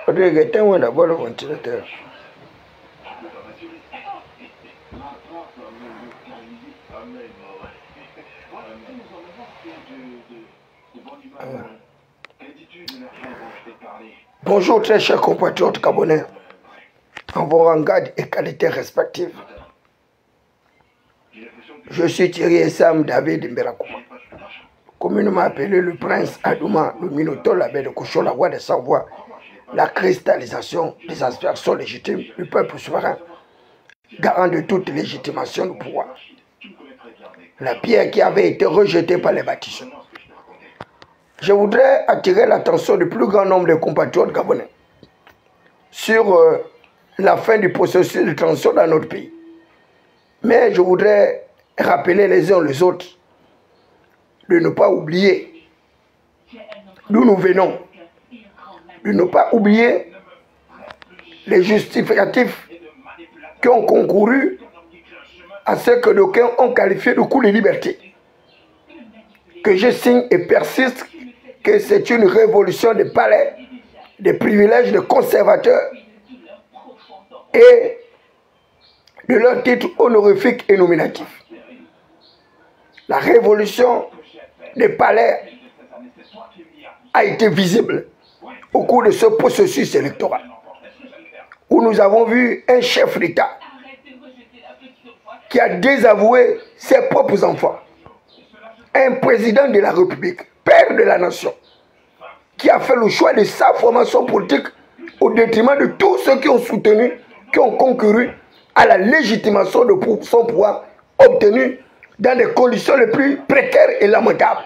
Rodrigue, éteins-moi d'abord le ventilateur. Bonjour très chers compatriotes gabonais, en vos rangs et qualités respectives. Je suis Thierry Sam David Mberakouma, communément appelé le prince Adouma, le Minotaure, l'abbé de Cochon, la voix des sans-voix, la cristallisation des aspirations légitimes du peuple souverain, garant de toute légitimation du pouvoir. La pierre qui avait été rejetée par les bâtisseurs. Je voudrais attirer l'attention du plus grand nombre de compatriotes gabonais sur la fin du processus de transition dans notre pays. Mais je voudrais rappeler les uns les autres de ne pas oublier d'où nous venons, de ne pas oublier les justificatifs qui ont concouru à ce que d'aucuns ont qualifié de coup de liberté, que je signe et persiste que c'est une révolution des palais, des privilèges de conservateurs et de leurs titres honorifiques et nominatifs. La révolution des palais a été visible au cours de ce processus électoral, où nous avons vu un chef d'État qui a désavoué ses propres enfants, un président de la République, père de la nation, qui a fait le choix de sa formation politique au détriment de tous ceux qui ont soutenu, qui ont concouru à la légitimation de son pouvoir obtenu dans les conditions les plus précaires et lamentables.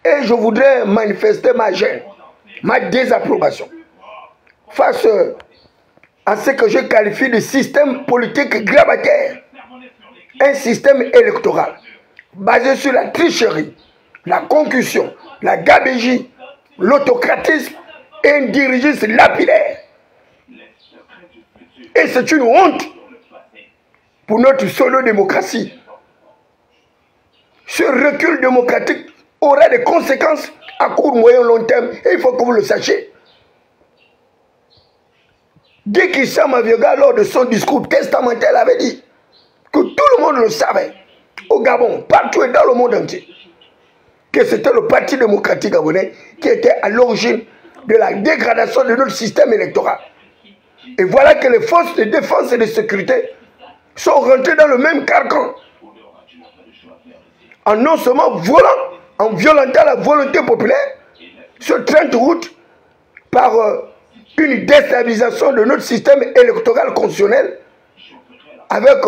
Et je voudrais manifester ma gêne, ma désapprobation face à ce que je qualifie de système politique grabataire, un système électoral basé sur la tricherie, la concussion, la gabégie, l'autocratisme et un dirigisme lapidaire. Et c'est une honte pour notre pseudo-démocratie. Ce recul démocratique aura des conséquences à court, moyen, long terme, et il faut que vous le sachiez. Dès qu'Issa Mavioga, lors de son discours testamentaire, avait dit que tout le monde le savait, au Gabon, partout et dans le monde entier, que c'était le Parti démocratique gabonais qui était à l'origine de la dégradation de notre système électoral. Et voilà que les forces de défense et de sécurité sont rentrées dans le même carcan, en non seulement en violentant la volonté populaire, ce 30 août, par une déstabilisation de notre système électoral constitutionnel, avec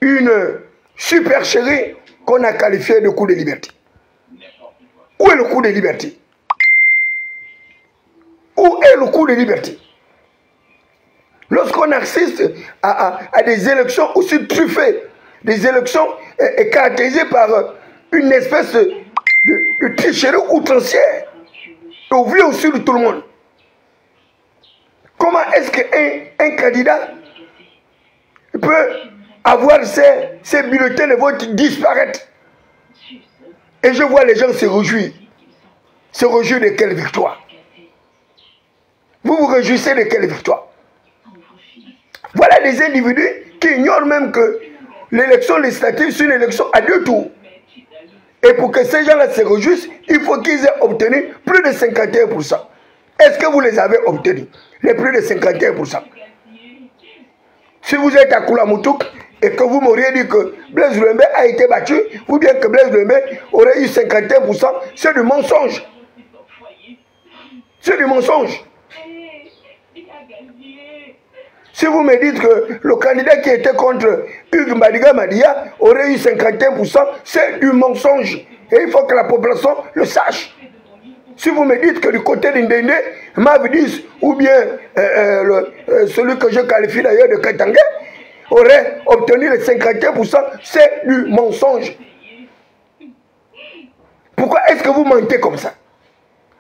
une supercherie qu'on a qualifiée de coup de liberté. Où est le coup de liberté? Où est le coup de liberté? Lorsqu'on assiste à des élections aussi truffées, des élections caractérisées par une espèce de tricherie outrancière, au vu aussi de tout le monde, comment est-ce qu'un candidat peut avoir ses bulletins de vote disparaître? Et je vois les gens se réjouir. Se réjouir de quelle victoire? Vous vous réjouissez de quelle victoire? Voilà des individus qui ignorent même que l'élection législative, c'est une élection à 2 tours. Et pour que ces gens-là se réjouissent, il faut qu'ils aient obtenu plus de 51%. Est-ce que vous les avez obtenus, les plus de 51%? Si vous êtes à Koulamoutouk et que vous m'auriez dit que Blaise Louembe a été battu, ou bien que Blaise Louembe aurait eu 51%, c'est du mensonge. C'est du mensonge. Si vous me dites que le candidat qui était contre Hugues Madiga Madia aurait eu 51%, c'est du mensonge. Et il faut que la population le sache. Si vous me dites que du côté d'Indende, Mavidis ou bien celui que je qualifie d'ailleurs de Katangé aurait obtenu les 51%, c'est du mensonge. Pourquoi est-ce que vous mentez comme ça?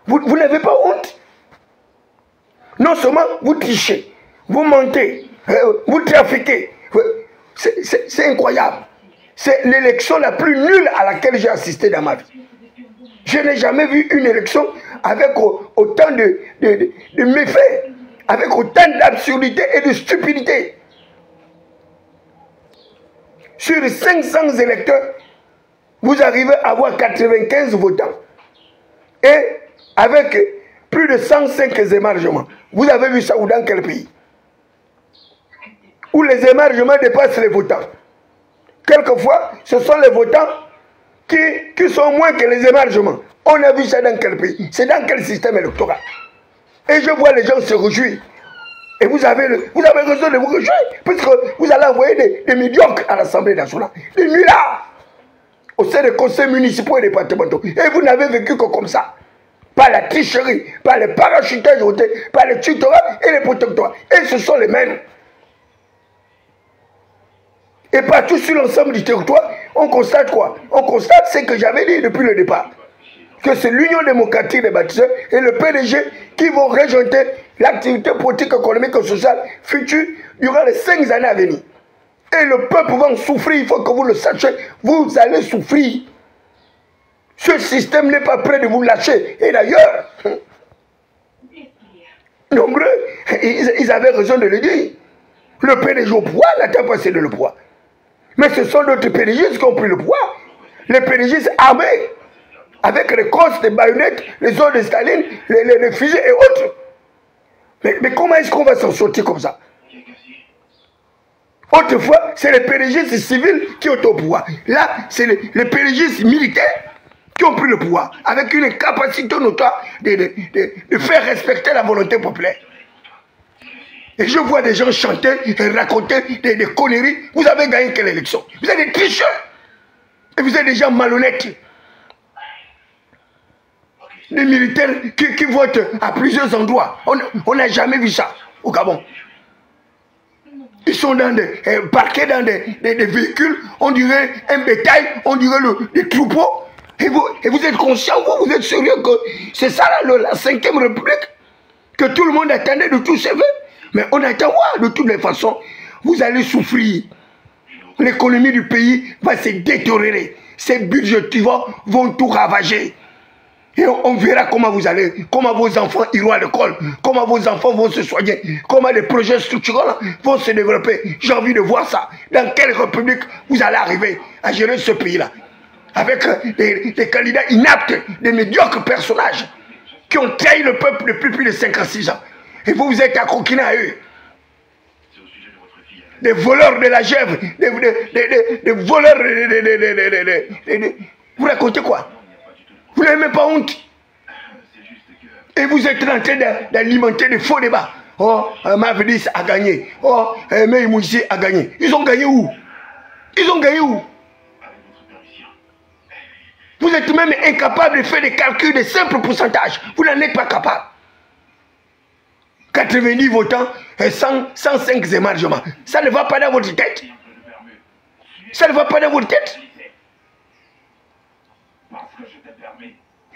Vous n'avez pas honte? Non seulement vous trichez, vous mentez, vous trafiquez. C'est incroyable. C'est l'élection la plus nulle à laquelle j'ai assisté dans ma vie. Je n'ai jamais vu une élection avec autant de méfaits, avec autant d'absurdité et de stupidité. Sur 500 électeurs, vous arrivez à avoir 95 votants. Et avec plus de 105 émargements. Vous avez vu ça ou dans quel pays? Où les émargements dépassent les votants. Quelquefois, ce sont les votants qui sont moins que les émargements. On a vu ça dans quel pays? C'est dans quel système électoral? Et je vois les gens se réjouir. Et vous avez raison de vous réjouir, puisque vous allez envoyer des médiocres à l'Assemblée nationale, des nullards, au sein des conseils municipaux et départementaux. Et vous n'avez vécu que comme ça. Par la tricherie, par le parachutage voté, par le tutorat et les protectorats. Et ce sont les mêmes. Et partout sur l'ensemble du territoire, on constate quoi? On constate ce que j'avais dit depuis le départ. Que c'est l'Union démocratique des bâtisseurs et le PDG qui vont régenter l'activité politique, économique et sociale future durant les 5 années à venir. Et le peuple va en souffrir, il faut que vous le sachiez. Vous allez souffrir. Ce système n'est pas prêt de vous lâcher. Et d'ailleurs, nombreux, ils avaient raison de le dire. Le PDG au pouvoir n'attend pas céder le pouvoir. Mais ce sont d'autres PDG qui ont pris le pouvoir. Les PDG armés, avec les crosses, les baïonnettes, les os de Staline, les fusils et autres. Mais comment est-ce qu'on va s'en sortir comme ça? Autrefois, c'est les PDG civils qui ont au pouvoir. Là, c'est les PDG militaires qui ont pris le pouvoir, avec une capacité notoire de faire respecter la volonté populaire. Et je vois des gens chanter et raconter des conneries. Vous avez gagné quelle élection? Vous êtes des tricheurs. Et vous êtes des gens malhonnêtes. Des militaires qui votent à plusieurs endroits. On n'a jamais vu ça au Gabon. Ils sont parqués dans des véhicules, on dirait un bétail, on dirait des troupeaux. Et vous êtes conscient, vous êtes sérieux que c'est ça la 5e République que tout le monde attendait de tous ses voeux. Mais on attend de toutes les façons. Vous allez souffrir. L'économie du pays va se détériorer. Ces budgets vont tout ravager. Et on verra comment vous allez, comment vos enfants iront à l'école, comment vos enfants vont se soigner, comment les projets structurels vont se développer. J'ai envie de voir ça. Dans quelle république vous allez arriver à gérer ce pays-là? Avec des candidats inaptes, des médiocres personnages qui ont trahi le peuple depuis plus de 56 ans. Et vous êtes accroquinés à eux. Des voleurs de la gèvre, des voleurs vous racontez quoi? Vous n'avez même pas honte. Et vous êtes en train d'alimenter des faux débats. Oh, Mavridis a gagné. Oh, Meïmoussi a gagné. Ils ont gagné où? Ils ont gagné où? Vous êtes même incapable de faire des calculs de simples pourcentages. Vous n'en êtes pas capable. 90 votants et 105 émargements. Ça ne va pas dans votre tête. Ça ne va pas dans votre tête.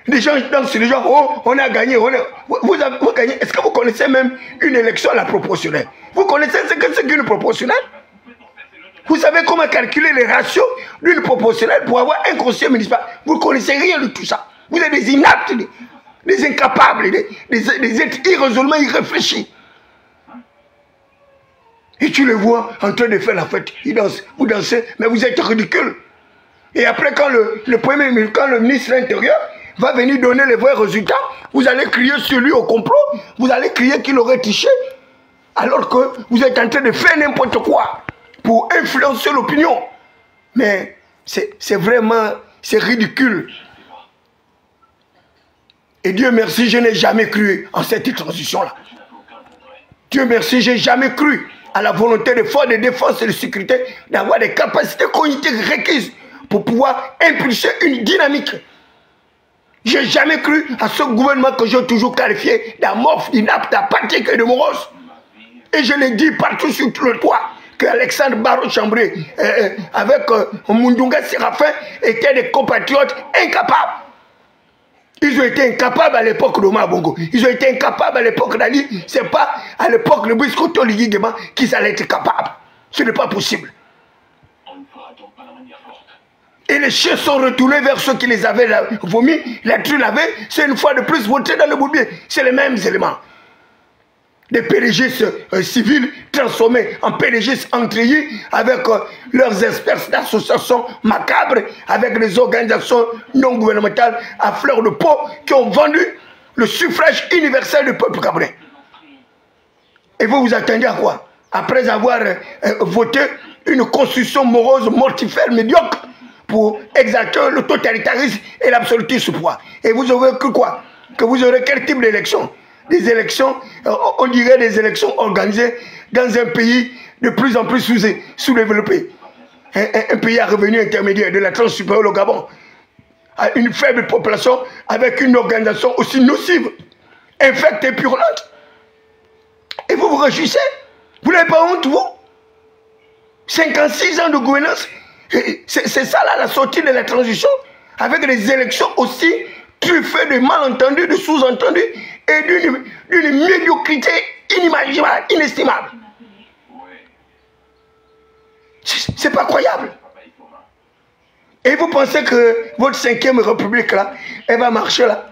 Les gens dansent sur les gens, oh, on a gagné, vous gagné. Est-ce que vous connaissez même une élection à la proportionnelle? Vous connaissez ce que c'est qu'une proportionnelle? Vous savez comment calculer les ratios d'une proportionnelle pour avoir un conseiller municipal? Vous ne connaissez rien de tout ça. Vous êtes des inaptes, des incapables, des êtres irrésolublement irréfléchis. Et tu les vois en train de faire la fête. Ils dansent, vous dansez, mais vous êtes ridicules. Et après, quand le ministre de l'Intérieur va venir donner les vrais résultats, vous allez crier sur lui au complot, vous allez crier qu'il aurait triché, alors que vous êtes en train de faire n'importe quoi pour influencer l'opinion. Mais c'est vraiment, c'est ridicule. Et Dieu merci, je n'ai jamais cru en cette transition-là. Dieu merci, je n'ai jamais cru à la volonté des forces de défense et de sécurité d'avoir des capacités cognitives requises pour pouvoir impulser une dynamique. Je n'ai jamais cru à ce gouvernement que j'ai toujours qualifié d'amorphe, d'inapte, apathique et de morose. Et je l'ai dit partout sur tout le toit que Alexandre Barreau-Chambré avec Mundunga Séraphin étaient des compatriotes incapables. Ils ont été incapables à l'époque d'Omar Bongo. Ils ont été incapables à l'époque d'Ali. Ce n'est pas à l'époque de Biscoto Ligui-Guéma qu'ils allaient être capables. Ce n'est pas possible. Et les chiens sont retournés vers ceux qui les avaient vomis, les trucs lavés. C'est une fois de plus voté dans le bourbier. C'est les mêmes éléments. Des pérégistes civils transformés en pérégistes entryés avec leurs espèces d'associations macabres, avec les organisations non gouvernementales à fleur de peau qui ont vendu le suffrage universel du peuple camerounais. Et vous vous attendez à quoi? Après avoir voté une constitution morose, mortifère, médiocre, pour exalter le totalitarisme et l'absolutisme pouvoir. Et vous aurez que quoi? Que vous aurez quel type d'élection? Des élections, on dirait des élections organisées dans un pays de plus en plus sous-développé. Un pays à revenu intermédiaire de la tranche supérieure au Gabon, à une faible population avec une organisation aussi nocive, infecte et purulente. Et vous vous réjouissez? Vous n'avez pas honte, vous? 56 ans de gouvernance, c'est ça là la sortie de la transition, avec des élections aussi truffées de malentendus, de sous-entendus et d'une médiocrité inimaginable, inestimable. C'est pas croyable. Et vous pensez que votre 5e République là, elle va marcher là,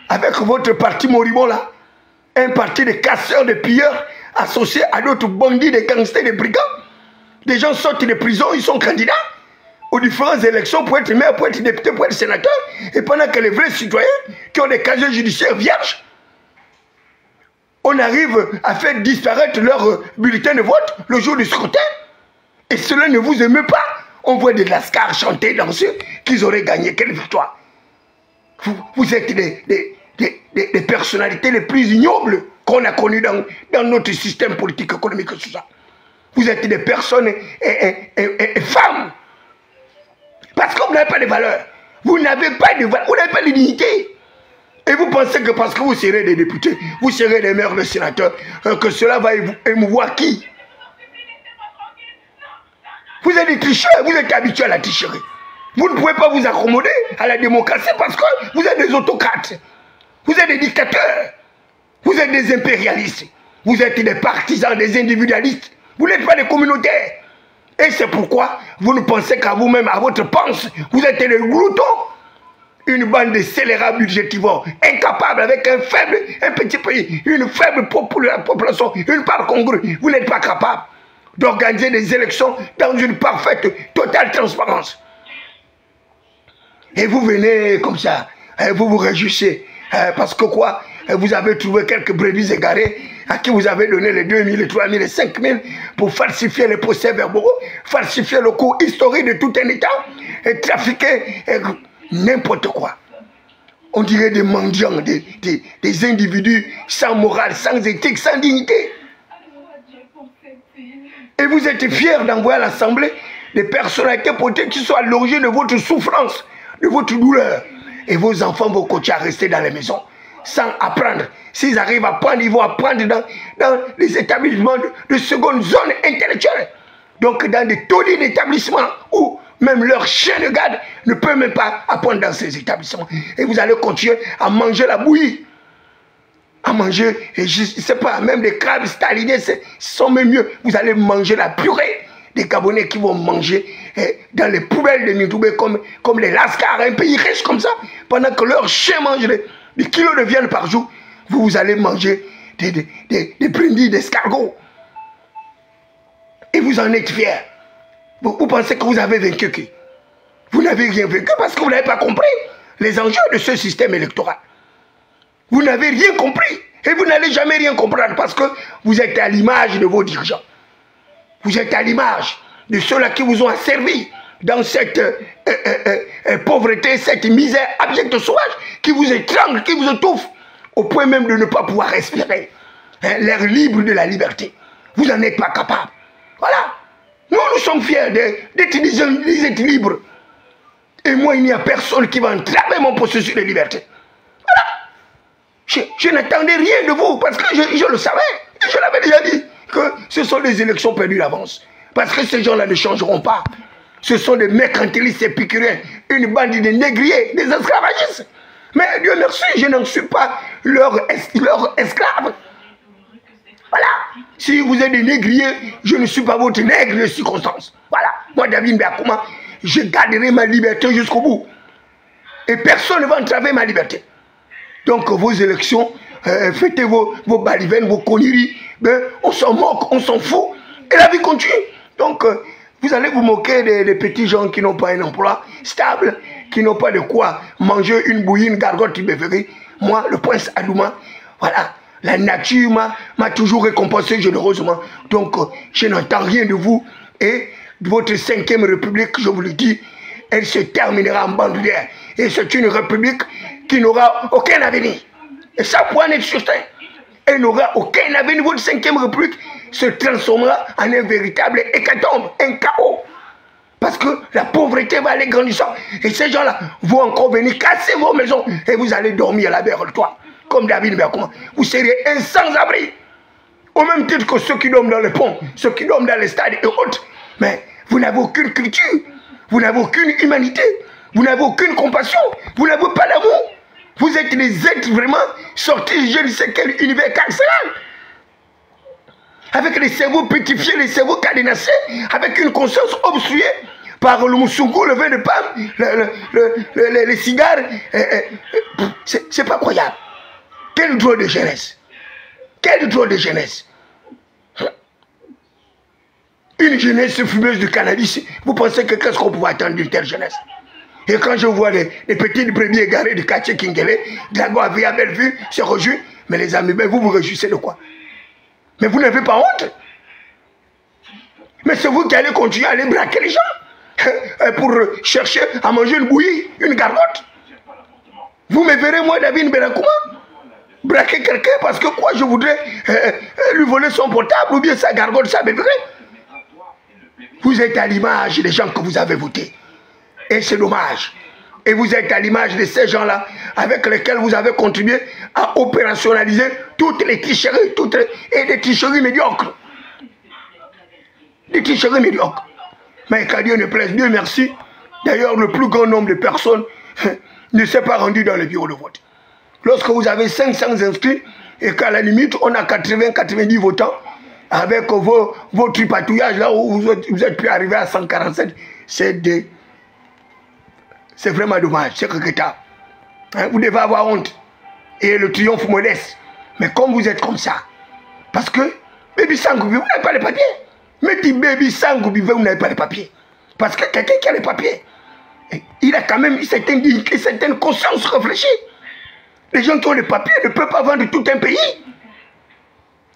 avec votre parti moribond là, un parti de casseurs, de pilleurs, associés à d'autres bandits, des gangsters, des brigands. Des gens sortent de prison, ils sont candidats aux différentes élections pour être maire, pour être député, pour être sénateur. Et pendant que les vrais citoyens qui ont des casiers judiciaires vierges, on arrive à faire disparaître leur bulletin de vote le jour du scrutin. Et cela ne vous émeut pas. On voit des lascars chanter, danser, qu'ils auraient gagné. Quelle victoire! Vous êtes des personnalités les plus ignobles qu'on a connues dans notre système politique, économique et social. Vous êtes des personnes et femmes. Parce que vous n'avez pas de valeur. Vous n'avez pas de valeur, vous n'avez pas de dignité. Et vous pensez que parce que vous serez des députés, vous serez des maires, des sénateurs, que cela va émouvoir qui? Vous êtes des tricheurs, vous êtes habitués à la tricherie. Vous ne pouvez pas vous accommoder à la démocratie parce que vous êtes des autocrates. Vous êtes des dictateurs. Vous êtes des impérialistes. Vous êtes des partisans, des individualistes. Vous n'êtes pas des communautaires. Et c'est pourquoi vous ne pensez qu'à vous-même, à votre pensée. Vous êtes des gloutons. Une bande de scélérats budgétivores, incapables avec un petit pays, une faible population, une part congrue. Vous n'êtes pas capable d'organiser des élections dans une parfaite, totale transparence. Et vous venez comme ça, vous vous réjouissez. Parce que quoi? Vous avez trouvé quelques brebis égarées à qui vous avez donné les 2 000, les 3 000, les 5 000 pour falsifier les procès-verbaux, falsifier le cours historique de tout un État et trafiquer n'importe quoi. On dirait des mendiants, des individus sans morale, sans éthique, sans dignité. Et vous êtes fiers d'envoyer à l'Assemblée des personnalités politiques qui sont à l'origine de votre souffrance, de votre douleur. Et vos enfants vont continuer à rester dans les maisons sans apprendre. S'ils arrivent à apprendre, ils vont apprendre dans les établissements de seconde zone intellectuelle. Donc dans des taudis d'établissements où même leur chien de garde ne peut même pas apprendre dans ces établissements. Et vous allez continuer à manger la bouillie. À manger, et je ne sais pas, même des crabes staliniens, sont même mieux. Vous allez manger la purée des Gabonais qui vont manger dans les poubelles de Midoubé comme les lascars, un pays riche comme ça, pendant que leurs chiens mangent des kilos de viande par jour. Vous allez manger des brindilles d'escargots. Et vous en êtes fiers. Vous pensez que vous avez vaincu qui? Vous n'avez rien vaincu parce que vous n'avez pas compris les enjeux de ce système électoral. Vous n'avez rien compris. Et vous n'allez jamais rien comprendre parce que vous êtes à l'image de vos dirigeants. Vous êtes à l'image de ceux-là qui vous ont asservi dans cette pauvreté, cette misère abjecte sauvage qui vous étrangle, qui vous étouffe, au point même de ne pas pouvoir respirer l'air libre de la liberté. Vous n'en êtes pas capable. Voilà. Nous sommes fiers d'être des êtres libres. Et moi, il n'y a personne qui va entraver mon processus de liberté. Voilà. Je n'attendais rien de vous parce que je le savais. Je l'avais déjà dit que ce sont des élections perdues d'avance. Parce que ces gens-là ne changeront pas. Ce sont des mercantilistes épicuriens, une bande de négriers, des esclavagistes. Mais Dieu merci, je n'en suis pas leur esclave. Voilà. Si vous êtes des négriers, je ne suis pas votre nègre de circonstance. Voilà. Moi, David Mbeakouma, je garderai ma liberté jusqu'au bout. Et personne ne va entraver ma liberté. Donc vos élections, faites vos balivernes, vos conneries, ben, on s'en moque, on s'en fout. Et la vie continue. Donc vous allez vous moquer des petits gens qui n'ont pas un emploi stable, qui n'ont pas de quoi manger une bouillie, une gargote tibévérie. Moi, le prince Adouma, voilà, la nature m'a toujours récompensé généreusement. Donc je n'entends rien de vous. Et votre 5e république, je vous le dis, elle se terminera en bandoulière. Et c'est une république qui n'aura aucun avenir. Et ça, pour en être certain, elle n'aura aucun avenir. Votre 5e république se transformera en un véritable hécatombe, un chaos. Parce que la pauvreté va aller grandissant. Et ces gens-là vont encore venir casser vos maisons. Et vous allez dormir à la berre le toit. Comme David Berkoma. Vous serez un sans-abri. Au même titre que ceux qui dorment dans les ponts, ceux qui dorment dans les stades et autres. Mais vous n'avez aucune culture. Vous n'avez aucune humanité. Vous n'avez aucune compassion. Vous n'avez pas d'amour. Vous êtes des êtres vraiment sortis je ne sais quel univers carcéral. Avec les cerveaux pétrifiés, les cerveaux cadenassés, avec une conscience obstruée par le moussougou, le vin de pomme, les cigares. C'est pas croyable. Quel droit de jeunesse. Quel droit de jeunesse. Une jeunesse fumeuse de cannabis. Vous pensez que qu'est-ce qu'on pouvait attendre d'une telle jeunesse? Et quand je vois les petits brebis égarés du quartier Kingele, de la Guavie à Bellevue, se réjouissent. Mais les amis, ben vous vous réjouissez de quoi? Mais vous n'avez pas honte? Mais c'est vous qui allez continuer à aller braquer les gens pour chercher à manger une bouillie, une gargote. Vous me verrez, moi, David Mberakouma, braquer quelqu'un parce que quoi, je voudrais lui voler son portable ou bien sa gargote, sa bébé. Vous êtes à l'image des gens que vous avez votés. Et c'est dommage. Et vous êtes à l'image de ces gens-là avec lesquels vous avez contribué à opérationnaliser toutes les tricheries, et des tricheries médiocres. Des tricheries médiocres. Mais qu'à Dieu ne plaise, Dieu merci. D'ailleurs, le plus grand nombre de personnes ne s'est pas rendu dans les bureaux de vote. Lorsque vous avez 500 inscrits et qu'à la limite, on a 80-90 votants, avec vos tripatouillages là où vous êtes pu arriver à 147, c'est vraiment dommage, c'est regrettable. Hein, vous devez avoir honte. Et le triomphe modeste. Mais comme vous êtes comme ça, parce que Baby Sangoubi, vous n'avez pas les papiers. Mais dit Baby Sangoubi, vous n'avez pas les papiers. Parce que quelqu'un qui a les papiers, il a quand même une certaine conscience réfléchie. Les gens qui ont les papiers ne peuvent pas vendre tout un pays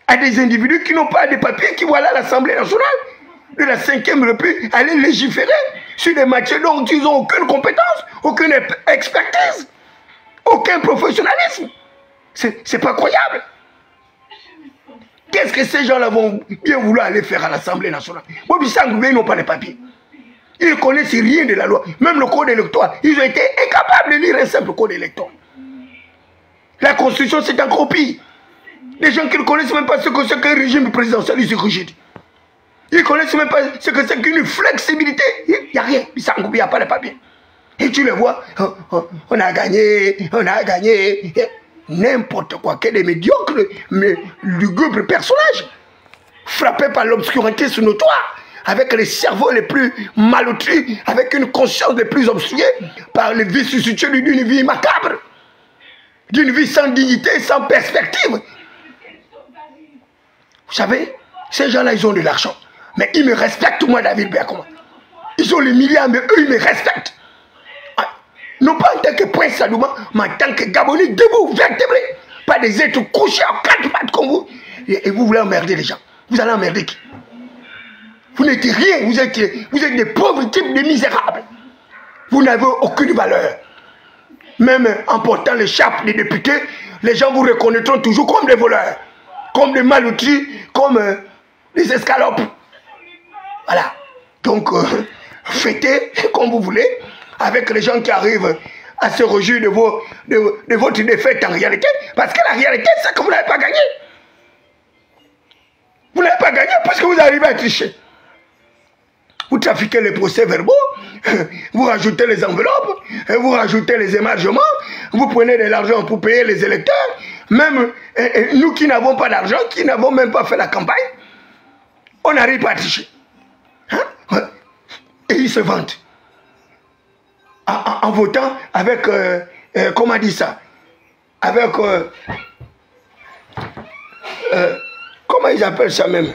à des individus qui n'ont pas de papiers, qui vont à l'Assemblée nationale de la 5e République aller légiférer sur des matières dont ils n'ont aucune compétence, aucune expertise, aucun professionnalisme. C'est pas croyable. Qu'est-ce que ces gens-là vont bien vouloir aller faire à l'Assemblée nationale? Ils n'ont pas les papiers. Ils ne connaissent rien de la loi. Même le code électoral, ils ont été incapables de lire un simple code électoral. La Constitution, c'est encore pire. Les gens qui ne connaissent même pas ce que c'est qu'un régime présidentialiste rigide. Ils ne connaissent même pas ce que c'est qu'une flexibilité. Il n'y a rien. Il n'y a pas de papier. Et tu le vois, on a gagné, n'importe quoi. Quel est médiocre, mais lugubre personnage. Frappé par l'obscurantisme notoire, avec les cerveaux les plus malotris, avec une conscience les plus obstruée, par les vicissitudes d'une vie macabre, d'une vie sans dignité, sans perspective. Vous savez, ces gens-là, ils ont de l'argent. Mais ils me respectent, moi, David Berkoma. Ils ont les milliards, mais eux, ils me respectent. Non pas en tant que prince Adouma, mais en tant que Gabonais debout, vertébré. Pas des êtres couchés en 4 pattes comme vous. Et vous voulez emmerder les gens. Vous allez emmerder qui? Vous n'êtes rien. Vous êtes des pauvres types de misérables. Vous n'avez aucune valeur. Même en portant les chapes des députés, les gens vous reconnaîtront toujours comme des voleurs, comme des malotris, comme des escalopes. Voilà. Donc, fêtez comme vous voulez, avec les gens qui arrivent à se réjouir de votre défaite en réalité, parce que la réalité, c'est que vous n'avez pas gagné. Vous n'avez pas gagné parce que vous arrivez à tricher. Vous trafiquez les procès-verbaux, vous rajoutez les enveloppes, vous rajoutez les émargements, vous prenez de l'argent pour payer les électeurs, même nous qui n'avons pas d'argent, qui n'avons même pas fait la campagne, on n'arrive pas à tricher. Hein? Et ils se vantent. en votant avec, comment on dit ça, avec, comment ils appellent ça même,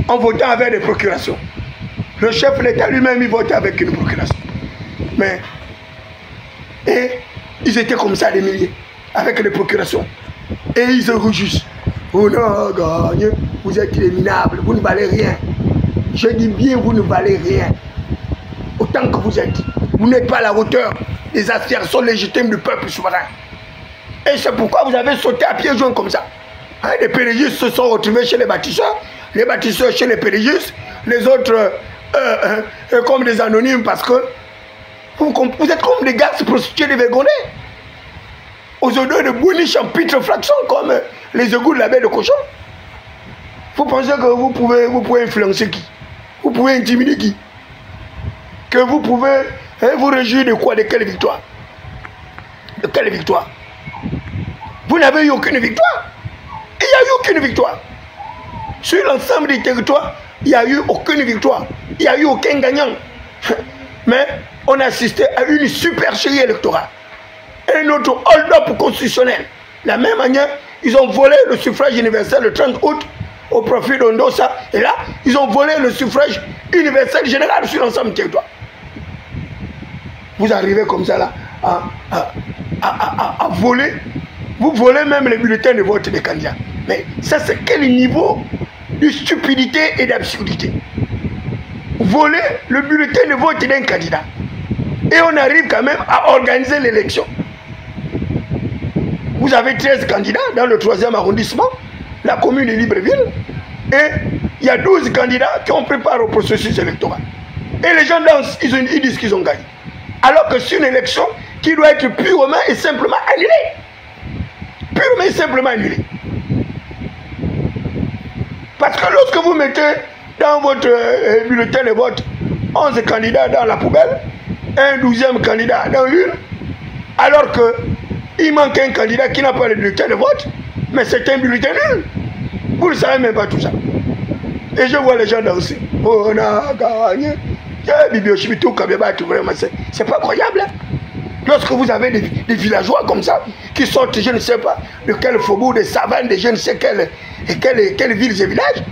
en votant avec des procurations. Le chef de l'État lui-même, il votait avec une procuration. Mais, et ils étaient comme ça des milliers, avec des procurations. Et ils se réjouissent. Vous n'avez gagné, vous êtes les minables, vous ne valez rien. Je dis bien, vous ne valez rien. Autant que vous êtes. Vous n'êtes pas à la hauteur des aspirations légitimes du peuple souverain. Et c'est pourquoi vous avez sauté à pieds joints comme ça. Hein, les pérégistes se sont retrouvés chez les bâtisseurs chez les pérégistes, les autres comme des anonymes parce que vous êtes comme des gars prostitués dévergondés. Aux odeurs de bouniche en putréfaction comme les égouts de la baie de cochon. Vous pensez que vous pouvez influencer qui? Vous pouvez intimider qui? Que vous pouvez vous réjouir de quoi? De quelle victoire? De quelle victoire? Vous n'avez eu aucune victoire. Il n'y a eu aucune victoire. Sur l'ensemble du territoire, il n'y a eu aucune victoire. Il n'y a eu aucun gagnant. Mais on a assisté à une supercherie électorale. Un autre hold-up constitutionnel. De la même manière, ils ont volé le suffrage universel le 30 août au profit d'Ondossa. Et là, ils ont volé le suffrage universel général sur l'ensemble du territoire. Vous arrivez comme ça là à voler. Vous volez même les bulletins de vote des candidats. Mais ça, c'est quel niveau de stupidité et d'absurdité? Voler le bulletin de vote d'un candidat. Et on arrive quand même à organiser l'élection. Vous avez 13 candidats dans le 3e arrondissement, la commune de Libreville, et il y a 12 candidats qui ont préparé au processus électoral. Et les gens dansent, ils disent qu'ils ont gagné. Alors que c'est une élection qui doit être purement et simplement annulée. Purement et simplement annulée. Parce que lorsque vous mettez dans votre bulletin de vote 11 candidats dans la poubelle, un 12e candidat dans l'une, alors qu'il manque un candidat qui n'a pas le bulletin de vote, mais c'est un bulletin nul. Vous ne savez même pas tout ça. Et je vois les gens danser. On a gagné. C'est pas croyable. Hein? Lorsque vous avez des villageois comme ça, qui sortent, je ne sais pas, de quel faubourg, des savanes, de je ne sais quelles villes et villages,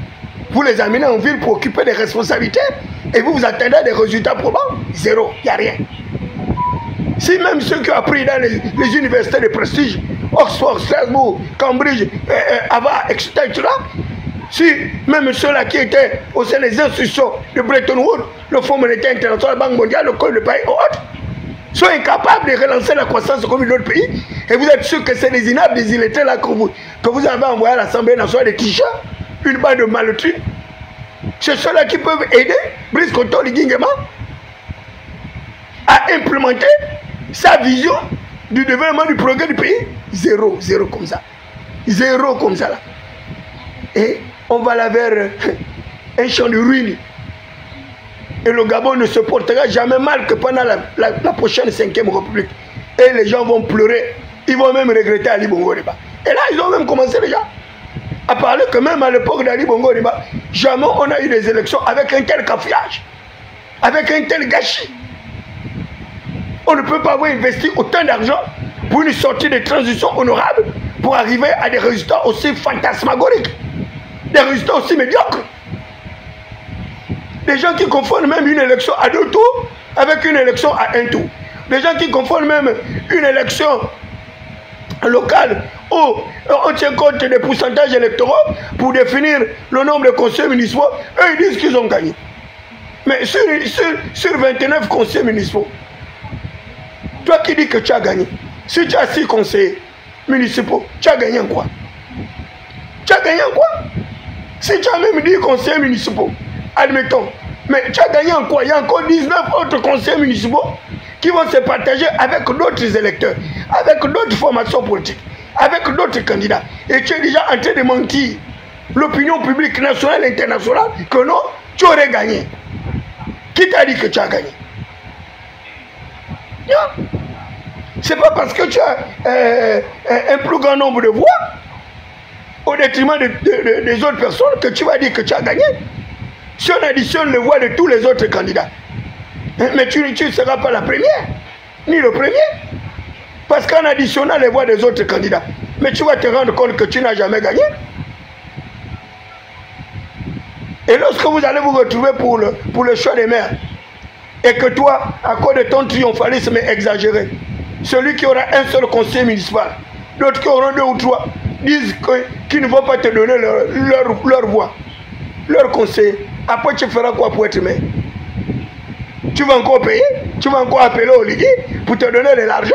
vous les amenez en ville pour occuper des responsabilités et vous vous attendez à des résultats probants. Zéro, il n'y a rien. Si même ceux qui ont appris dans les universités de prestige, Oxford, Strasbourg, Cambridge, Harvard, etc., si même ceux-là qui étaient au sein des institutions de Bretton Woods, le Fonds monétaire international, la Banque mondiale, le Code de Paris et autres, sont incapables de relancer la croissance comme d'autres pays, et vous êtes sûr que c'est des inaptes, des illettrés là que vous avez envoyé à l'Assemblée nationale des t-shirts, une bande de malotris. C'est ceux-là qui peuvent aider Brice Kotori Nguema à implémenter sa vision du développement du progrès du pays. Zéro comme ça. Zéro comme ça là. Et on va là vers un champ de ruines. Et le Gabon ne se portera jamais mal que pendant la prochaine 5e République. Et les gens vont pleurer. Ils vont même regretter Ali Bongo Ondimba. Et là, ils ont même commencé déjà à parler que même à l'époque d'Ali Bongo Ondimba, jamais on a eu des élections avec un tel cafouillage, avec un tel gâchis. On ne peut pas avoir investi autant d'argent pour une sortie de transition honorable pour arriver à des résultats aussi fantasmagoriques, des résultats aussi médiocres. Des gens qui confondent même une élection à 2 tours avec une élection à 1 tour. Des gens qui confondent même une élection locale où on tient compte des pourcentages électoraux pour définir le nombre de conseillers municipaux. Eux, ils disent qu'ils ont gagné. Mais sur 29 conseillers municipaux, toi qui dis que tu as gagné, si tu as 6 conseillers municipaux, tu as gagné en quoi? Tu as gagné en quoi? Si tu as même 10 conseillers municipaux, admettons, mais tu as gagné en quoi? Il y a encore 19 autres conseillers municipaux qui vont se partager avec d'autres électeurs, avec d'autres formations politiques, avec d'autres candidats. Et tu es déjà en train de mentir l'opinion publique nationale et internationale que non, tu aurais gagné. Qui t'a dit que tu as gagné? Non. C'est pas parce que tu as un plus grand nombre de voix au détriment des autres personnes que tu vas dire que tu as gagné. Si on additionne les voix de tous les autres candidats, mais tu ne seras pas la première, ni le premier. Parce qu'en additionnant les voix des autres candidats, mais tu vas te rendre compte que tu n'as jamais gagné. Et lorsque vous allez vous retrouver pour le choix des maires, et que toi, à cause de ton triomphalisme exagéré, celui qui aura un seul conseiller municipal, d'autres qui auront 2 ou 3, disent qu'ils ne vont pas te donner leur voix, leur conseiller. Après, tu feras quoi pour être maire? Tu vas encore payer? Tu vas encore appeler au Ligui pour te donner de l'argent?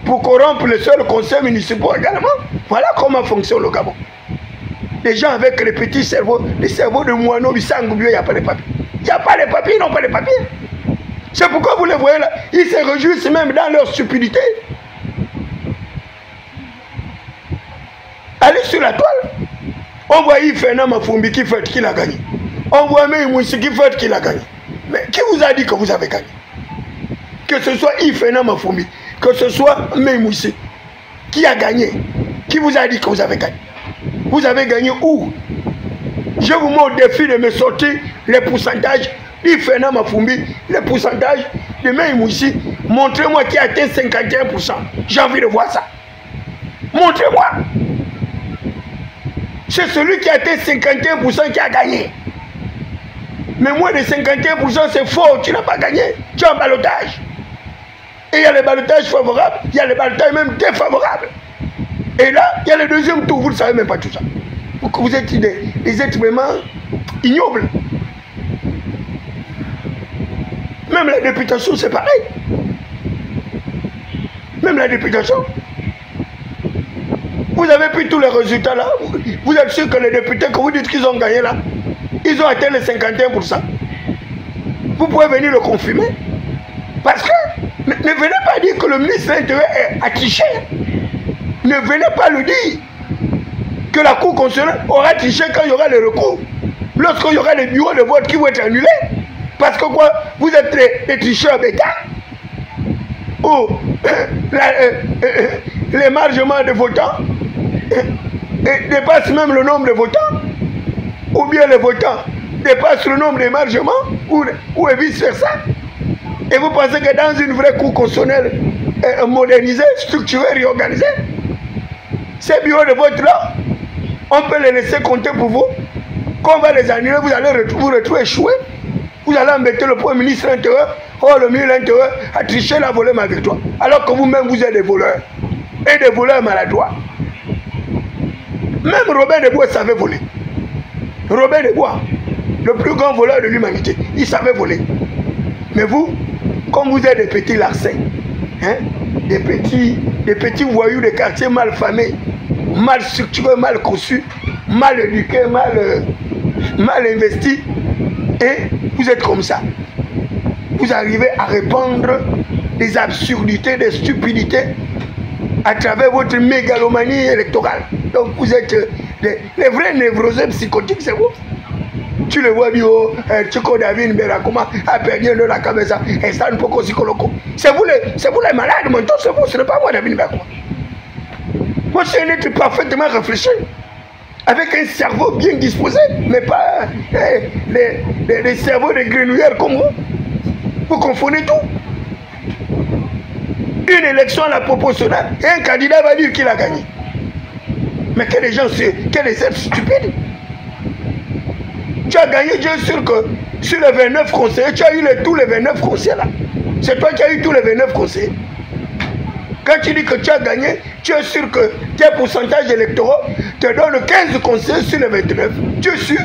Pour corrompre les seuls conseils municipaux également? Voilà comment fonctionne le Gabon. Les gens avec les petits cerveaux, les cerveaux de moineaux, il n'y a pas de papiers. Il n'y a pas de papiers, ils n'ont pas de papiers. C'est pourquoi vous les voyez là, ils se réjouissent même dans leur stupidité. Allez sur la toile. On voit Ifena Mafumbi qui fait qu'il a gagné. On voit même Moussi qui fait qu'il a gagné. Mais qui vous a dit que vous avez gagné? Que ce soit Ifena Mafumbi, que ce soit Memoussi qui a gagné. Qui vous a dit que vous avez gagné? Vous avez gagné où? Je vous mets au défi de me sortir les pourcentages d'Ifena Mafumbi, les pourcentages de Memoussi. Montrez-moi qui a atteint 51%. J'ai envie de voir ça. Montrez-moi. C'est celui qui a atteint 51% qui a gagné. Mais moins de 51%, c'est faux. Tu n'as pas gagné. Tu as un ballottage. Et il y a les ballottages favorables, il y a les ballottages même défavorables. Et là, il y a le deuxième tour, vous ne savez même pas tout ça. Vous êtes des êtres vraiment ignobles. Même la députation, c'est pareil. Même la députation. Vous avez pris tous les résultats là. Vous êtes sûr que les députés que vous dites qu'ils ont gagné là, ils ont atteint les 51%. Vous pouvez venir le confirmer. Parce que ne venez pas dire que le ministre de l'Intérieur a triché. Ne venez pas le dire. Que la Cour constitutionnelle aura triché quand il y aura les recours. Lorsqu'il y aura les bureaux de vote qui vont être annulés. Parce que quoi? Vous êtes les tricheurs bêta. Ou l'émargement de votants dépasse même le nombre de votants. Ou bien les votants dépassent le nombre d'émargements. Ou vice-versa. Et vous pensez que dans une vraie cour constitutionnelle modernisée, structurée, réorganisée, ces bureaux de vote-là, on peut les laisser compter pour vous. Quand on va les annuler, vous allez vous retrouver échoué. Vous allez embêter le Premier ministre intérieur. Oh, le ministre intérieur a triché la volée avec toi. Alors que vous-même, vous êtes des voleurs. Et des voleurs maladroits. Même Robin des Bois savait voler. Robin des Bois, le plus grand voleur de l'humanité, il savait voler. Mais vous, comme vous êtes des petits larcins, hein, des petits voyous de quartier mal famés, mal structurés, mal conçus, mal éduqués, mal investis, et vous êtes comme ça. Vous arrivez à répandre des absurdités, des stupidités à travers votre mégalomanie électorale. Donc vous êtes les vrais névrosés psychotiques, c'est vous. Tu le vois, bio, Chico David Berakoma a perdu de la cabeza, et ça ne peut qu'aussi coloco. C'est vous les malades, mon c'est vous, ce n'est pas moi, David Berakoma. Moi, c'est un être parfaitement réfléchi, avec un cerveau bien disposé, mais pas les cerveaux de grenouillères comme vous. Vous confondez tout. Une élection à la proportionnelle, et un candidat va dire qu'il a gagné. Mais que les gens, que les êtres stupides. Tu as gagné, Dieu est sûr que sur les 29 conseillers, tu as eu tous les 29 conseillers là. C'est toi qui as eu tous les 29 conseillers. Quand tu dis que tu as gagné, tu es sûr que tes pourcentages électoraux te donnent 15 conseillers sur les 29. Tu es sûr?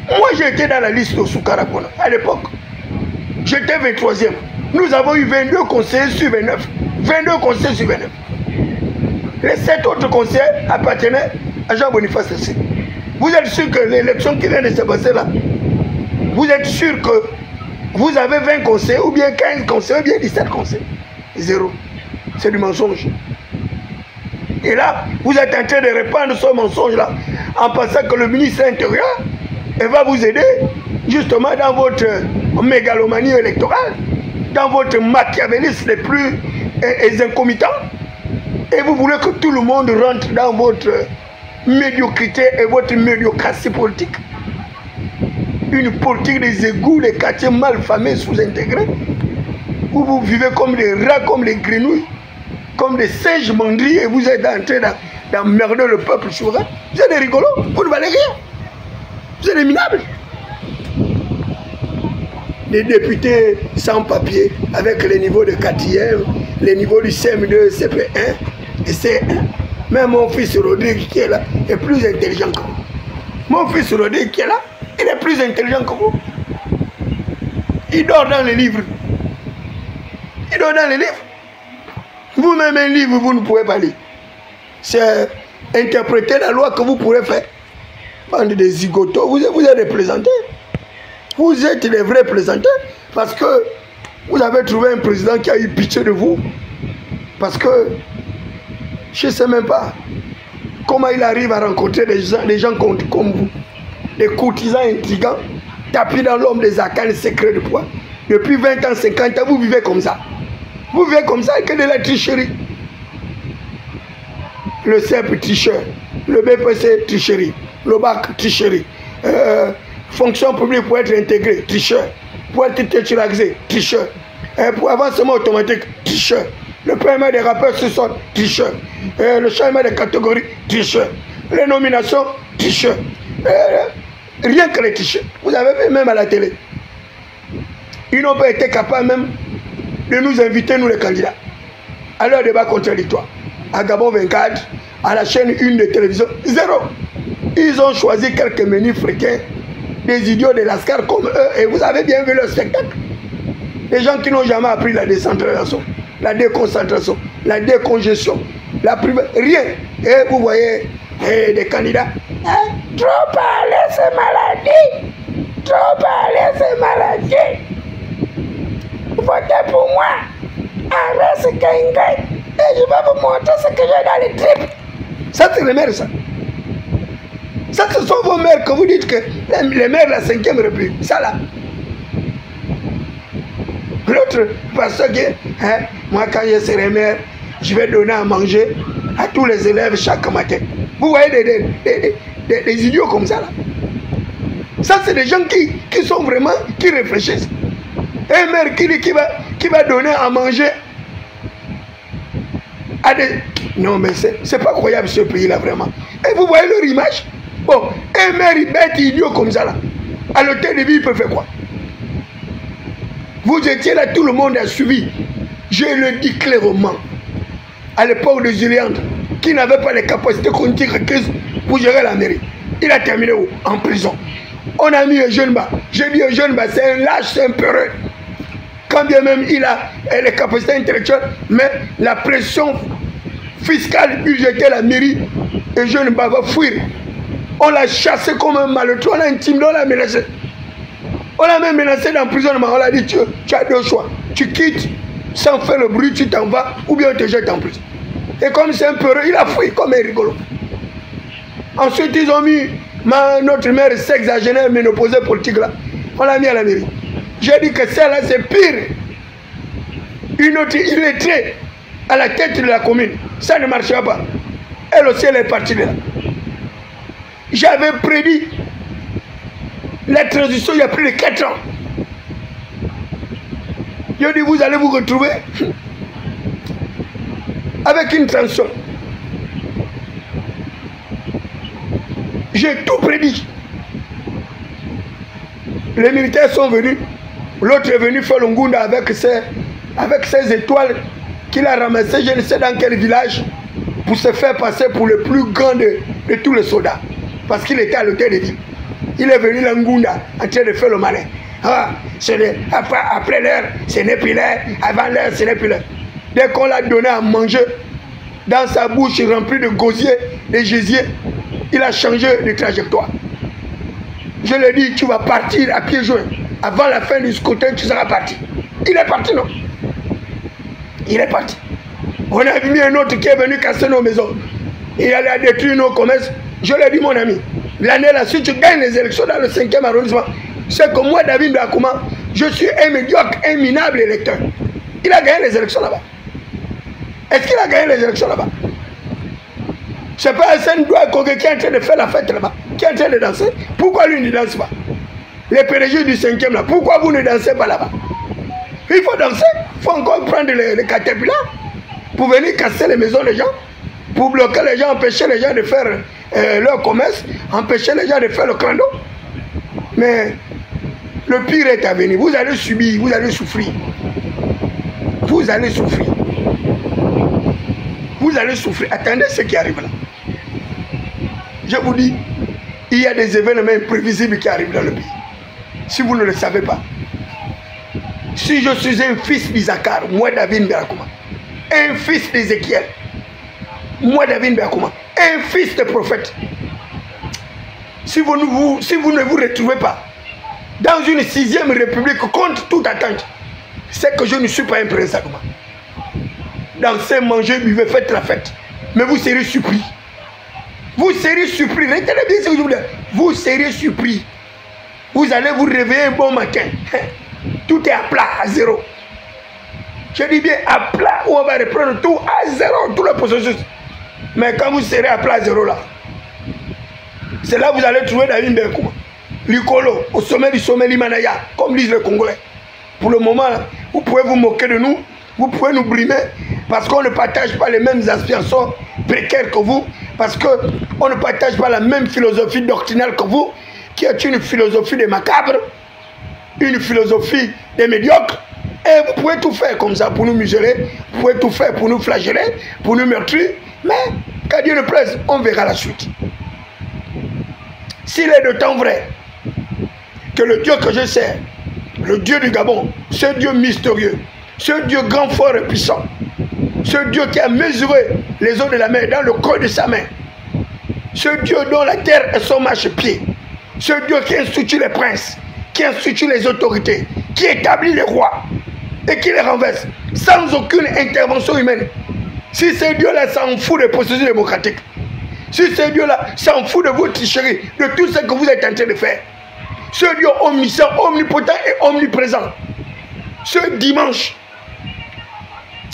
Moi, j'étais dans la liste de Soukarabona à l'époque. J'étais 23e. Nous avons eu 22 conseillers sur 29. 22 conseillers sur 29. Les 7 autres conseillers appartenaient à Jean-Boniface Sessi. Vous êtes sûr que l'élection qui vient de se passer là, vous êtes sûr que vous avez 20 conseillers, ou bien 15 conseillers, ou bien 17 conseillers? Zéro. C'est du mensonge. Et là, vous êtes en train de répandre ce mensonge-là, en pensant que le ministre intérieur va vous aider, justement, dans votre mégalomanie électorale, dans votre machiavélisme les plus incomitants. Et vous voulez que tout le monde rentre dans votre médiocrité et votre médiocratie politique. Une politique des égouts, des quartiers mal famés, sous-intégrés, où vous vivez comme des rats, comme des grenouilles, comme des singes mandris, et vous êtes en train d'emmerder le peuple souverain. Vous êtes des rigolos, vous ne valez rien. Vous êtes des minables. Des députés sans papier, avec les niveaux de 4e, les niveaux du CM2, CP1 et C1. Même mon fils Rodrigue qui est là est plus intelligent que vous. Mon fils Rodrigue qui est là, il est plus intelligent que vous. Il dort dans les livres. Il dort dans les livres. Vous-même un livre, vous ne pouvez pas lire. C'est interpréter la loi que vous pourrez faire. Bande de zigotos, vous êtes des plaisantins. Vous êtes des vrais plaisantins. Parce que vous avez trouvé un président qui a eu pitié de vous. Parce que je ne sais même pas comment il arrive à rencontrer des gens comme vous. Des courtisans intrigants, tapis dans l'homme des arcanes secrets de poids. Depuis 20 ans, 50 ans, vous vivez comme ça. Vous vivez comme ça avec de la tricherie. Le CEP tricheur, le BPC tricherie, le BAC tricherie, fonction publique pour être intégré, tricheur, pour être titularisé, tricheur, pour avancement automatique, tricheur, le paiement des rappeurs sur sol, tricheur, le changement des catégories, tricheur, les nominations, tricheur, rien que les tricheurs. Vous avez vu même à la télé. Ils n'ont pas été capables même de nous inviter, nous les candidats, à leur débat contradictoire. À Gabon 24, à la chaîne 1 de télévision, zéro. Ils ont choisi quelques menus fréquents, des idiots de l'ASCAR comme eux, et vous avez bien vu leur spectacle. Les gens qui n'ont jamais appris la décentralisation, la déconcentration, la décongestion, la privée, rien. Et vous voyez des candidats. Trop parler, c'est maladie. Trop parler, c'est maladie. Votez pour moi. Arrête ce Kengay. Et je vais vous montrer ce que j'ai dans les tripes. Ça, c'est les maires, ça. Ça, ce sont vos maires que vous dites que les maires de la 5e République. Ça, là. L'autre, parce que moi, quand je serai maire, je vais donner à manger à tous les élèves chaque matin. Vous voyez des idiots comme ça, là. Ça, c'est des gens qui sont vraiment, qui réfléchissent. Un maire qui dit qui va donner à manger à des... Non, mais c'est pas croyable ce pays-là, vraiment. Et vous voyez leur image? Bon, un maire bête idiot comme ça, là. À l'hôtel de ville, il peut faire quoi? Vous étiez là, tout le monde a suivi. Je le dis clairement. À l'époque de Julien, qui n'avait pas les capacités cognitives requises pour gérer la mairie. Il a terminé où? En prison. On a mis un jeune bas. J'ai dit un jeune bas, c'est un lâche, c'est un peureux. Quand bien même il a les capacités intellectuelles, mais la pression fiscale budgétaire la mairie, un jeune bas va fuir. On l'a chassé comme un malheureux, on l'a intimidé, on l'a menacé. On l'a même menacé d'emprisonnement. On l'a dit, tu as deux choix. Tu quittes sans faire le bruit, tu t'en vas, ou bien on te jette en prison. Et comme c'est un peureux, il a fui comme un rigolo. Ensuite, ils ont mis notre mère sexagénaire ménopausée politique là. On l'a mis à la mairie. J'ai dit que celle-là, c'est pire. Une autre illettrée à la tête de la commune. Ça ne marchera pas. Elle aussi, elle est partie de là. J'avais prédit la transition il y a plus de 4 ans. Je dis, vous allez vous retrouver avec une transition. J'ai tout prédit. Les militaires sont venus. L'autre est venu faire le Ngunda avec ses étoiles qu'il a ramassées, je ne sais dans quel village, pour se faire passer pour le plus grand de tous les soldats. Parce qu'il était à l'hôtel de ville. Il est venu l'Angunda en train de faire le malin. Ah, après l'heure, ce n'est plus l'heure. Avant l'heure, ce n'est plus l'heure. Dès qu'on l'a donné à manger, dans sa bouche remplie de gosiers, de gésiers, il a changé de trajectoire. Je lui ai dit, tu vas partir à pieds joints. Avant la fin du scrutin, tu seras parti. Il est parti, non? Il est parti. On a mis un autre qui est venu casser nos maisons. Il allait détruire nos commerces. Je lui ai dit, mon ami, l'année là-dessus, tu gagnes les élections dans le 5e arrondissement. C'est que moi, David Blakouma, je suis un médiocre, un minable électeur. Il a gagné les élections là-bas. Est-ce qu'il a gagné les élections là-bas? C'est pas Hassan Douaï qui est en train de faire la fête là-bas, qui est en train de danser. Pourquoi lui ne danse pas? Les PDG du 5e là, pourquoi vous ne dansez pas là-bas? Il faut danser, il faut encore prendre les caterpillars pour venir casser les maisons des gens, pour bloquer les gens, empêcher les gens de faire leur commerce, empêcher les gens de faire le clando. Mais le pire est à venir. Vous allez subir, vous allez souffrir. Vous allez souffrir. Vous allez souffrir. Attendez ce qui arrive là. Je vous dis, il y a des événements imprévisibles qui arrivent dans le pays. Si vous ne le savez pas. Si je suis un fils d'Isaacar, moi David Mberakouma, un fils d'Ézéchiel, moi David Mberakouma, un fils de prophète, si vous ne vous retrouvez pas dans une 6e république contre toute attente, c'est que je ne suis pas un prince Adouma. Dansez, mangez, buvez, faites la fête. Mais vous serez surpris. Vous serez surpris. Retenez bien ce que je vous dis. Vous serez surpris. Vous allez vous réveiller un bon matin. Tout est à plat, à zéro. Je dis bien à plat, où on va reprendre tout à zéro, tout le processus. Mais quand vous serez à plat, à zéro là, c'est là que vous allez trouver David Mberakouma, Likolo, au sommet du sommet Limanaya, comme disent les Congolais. Pour le moment, là, vous pouvez vous moquer de nous, vous pouvez nous brimer, parce qu'on ne partage pas les mêmes aspirations précaires que vous, parce qu'on ne partage pas la même philosophie doctrinale que vous, qui est une philosophie des macabres, une philosophie des médiocres. Et vous pouvez tout faire comme ça pour nous museler, vous pouvez tout faire pour nous flageller, pour nous meurtrir, mais quand Dieu le plaise, on verra la suite. S'il est de temps vrai que le Dieu que je sers, le Dieu du Gabon, ce Dieu mystérieux, ce Dieu grand, fort et puissant, ce Dieu qui a mesuré les eaux de la mer dans le creux de sa main, ce Dieu dont la terre est son marchepied, ce Dieu qui institue les princes, qui institue les autorités, qui établit les rois et qui les renverse sans aucune intervention humaine. Si ce Dieu-là s'en fout des processus démocratiques, si ce Dieu-là s'en fout de vos tricheries, de tout ce que vous êtes en train de faire, ce Dieu omniscient, omnipotent et omniprésent, ce dimanche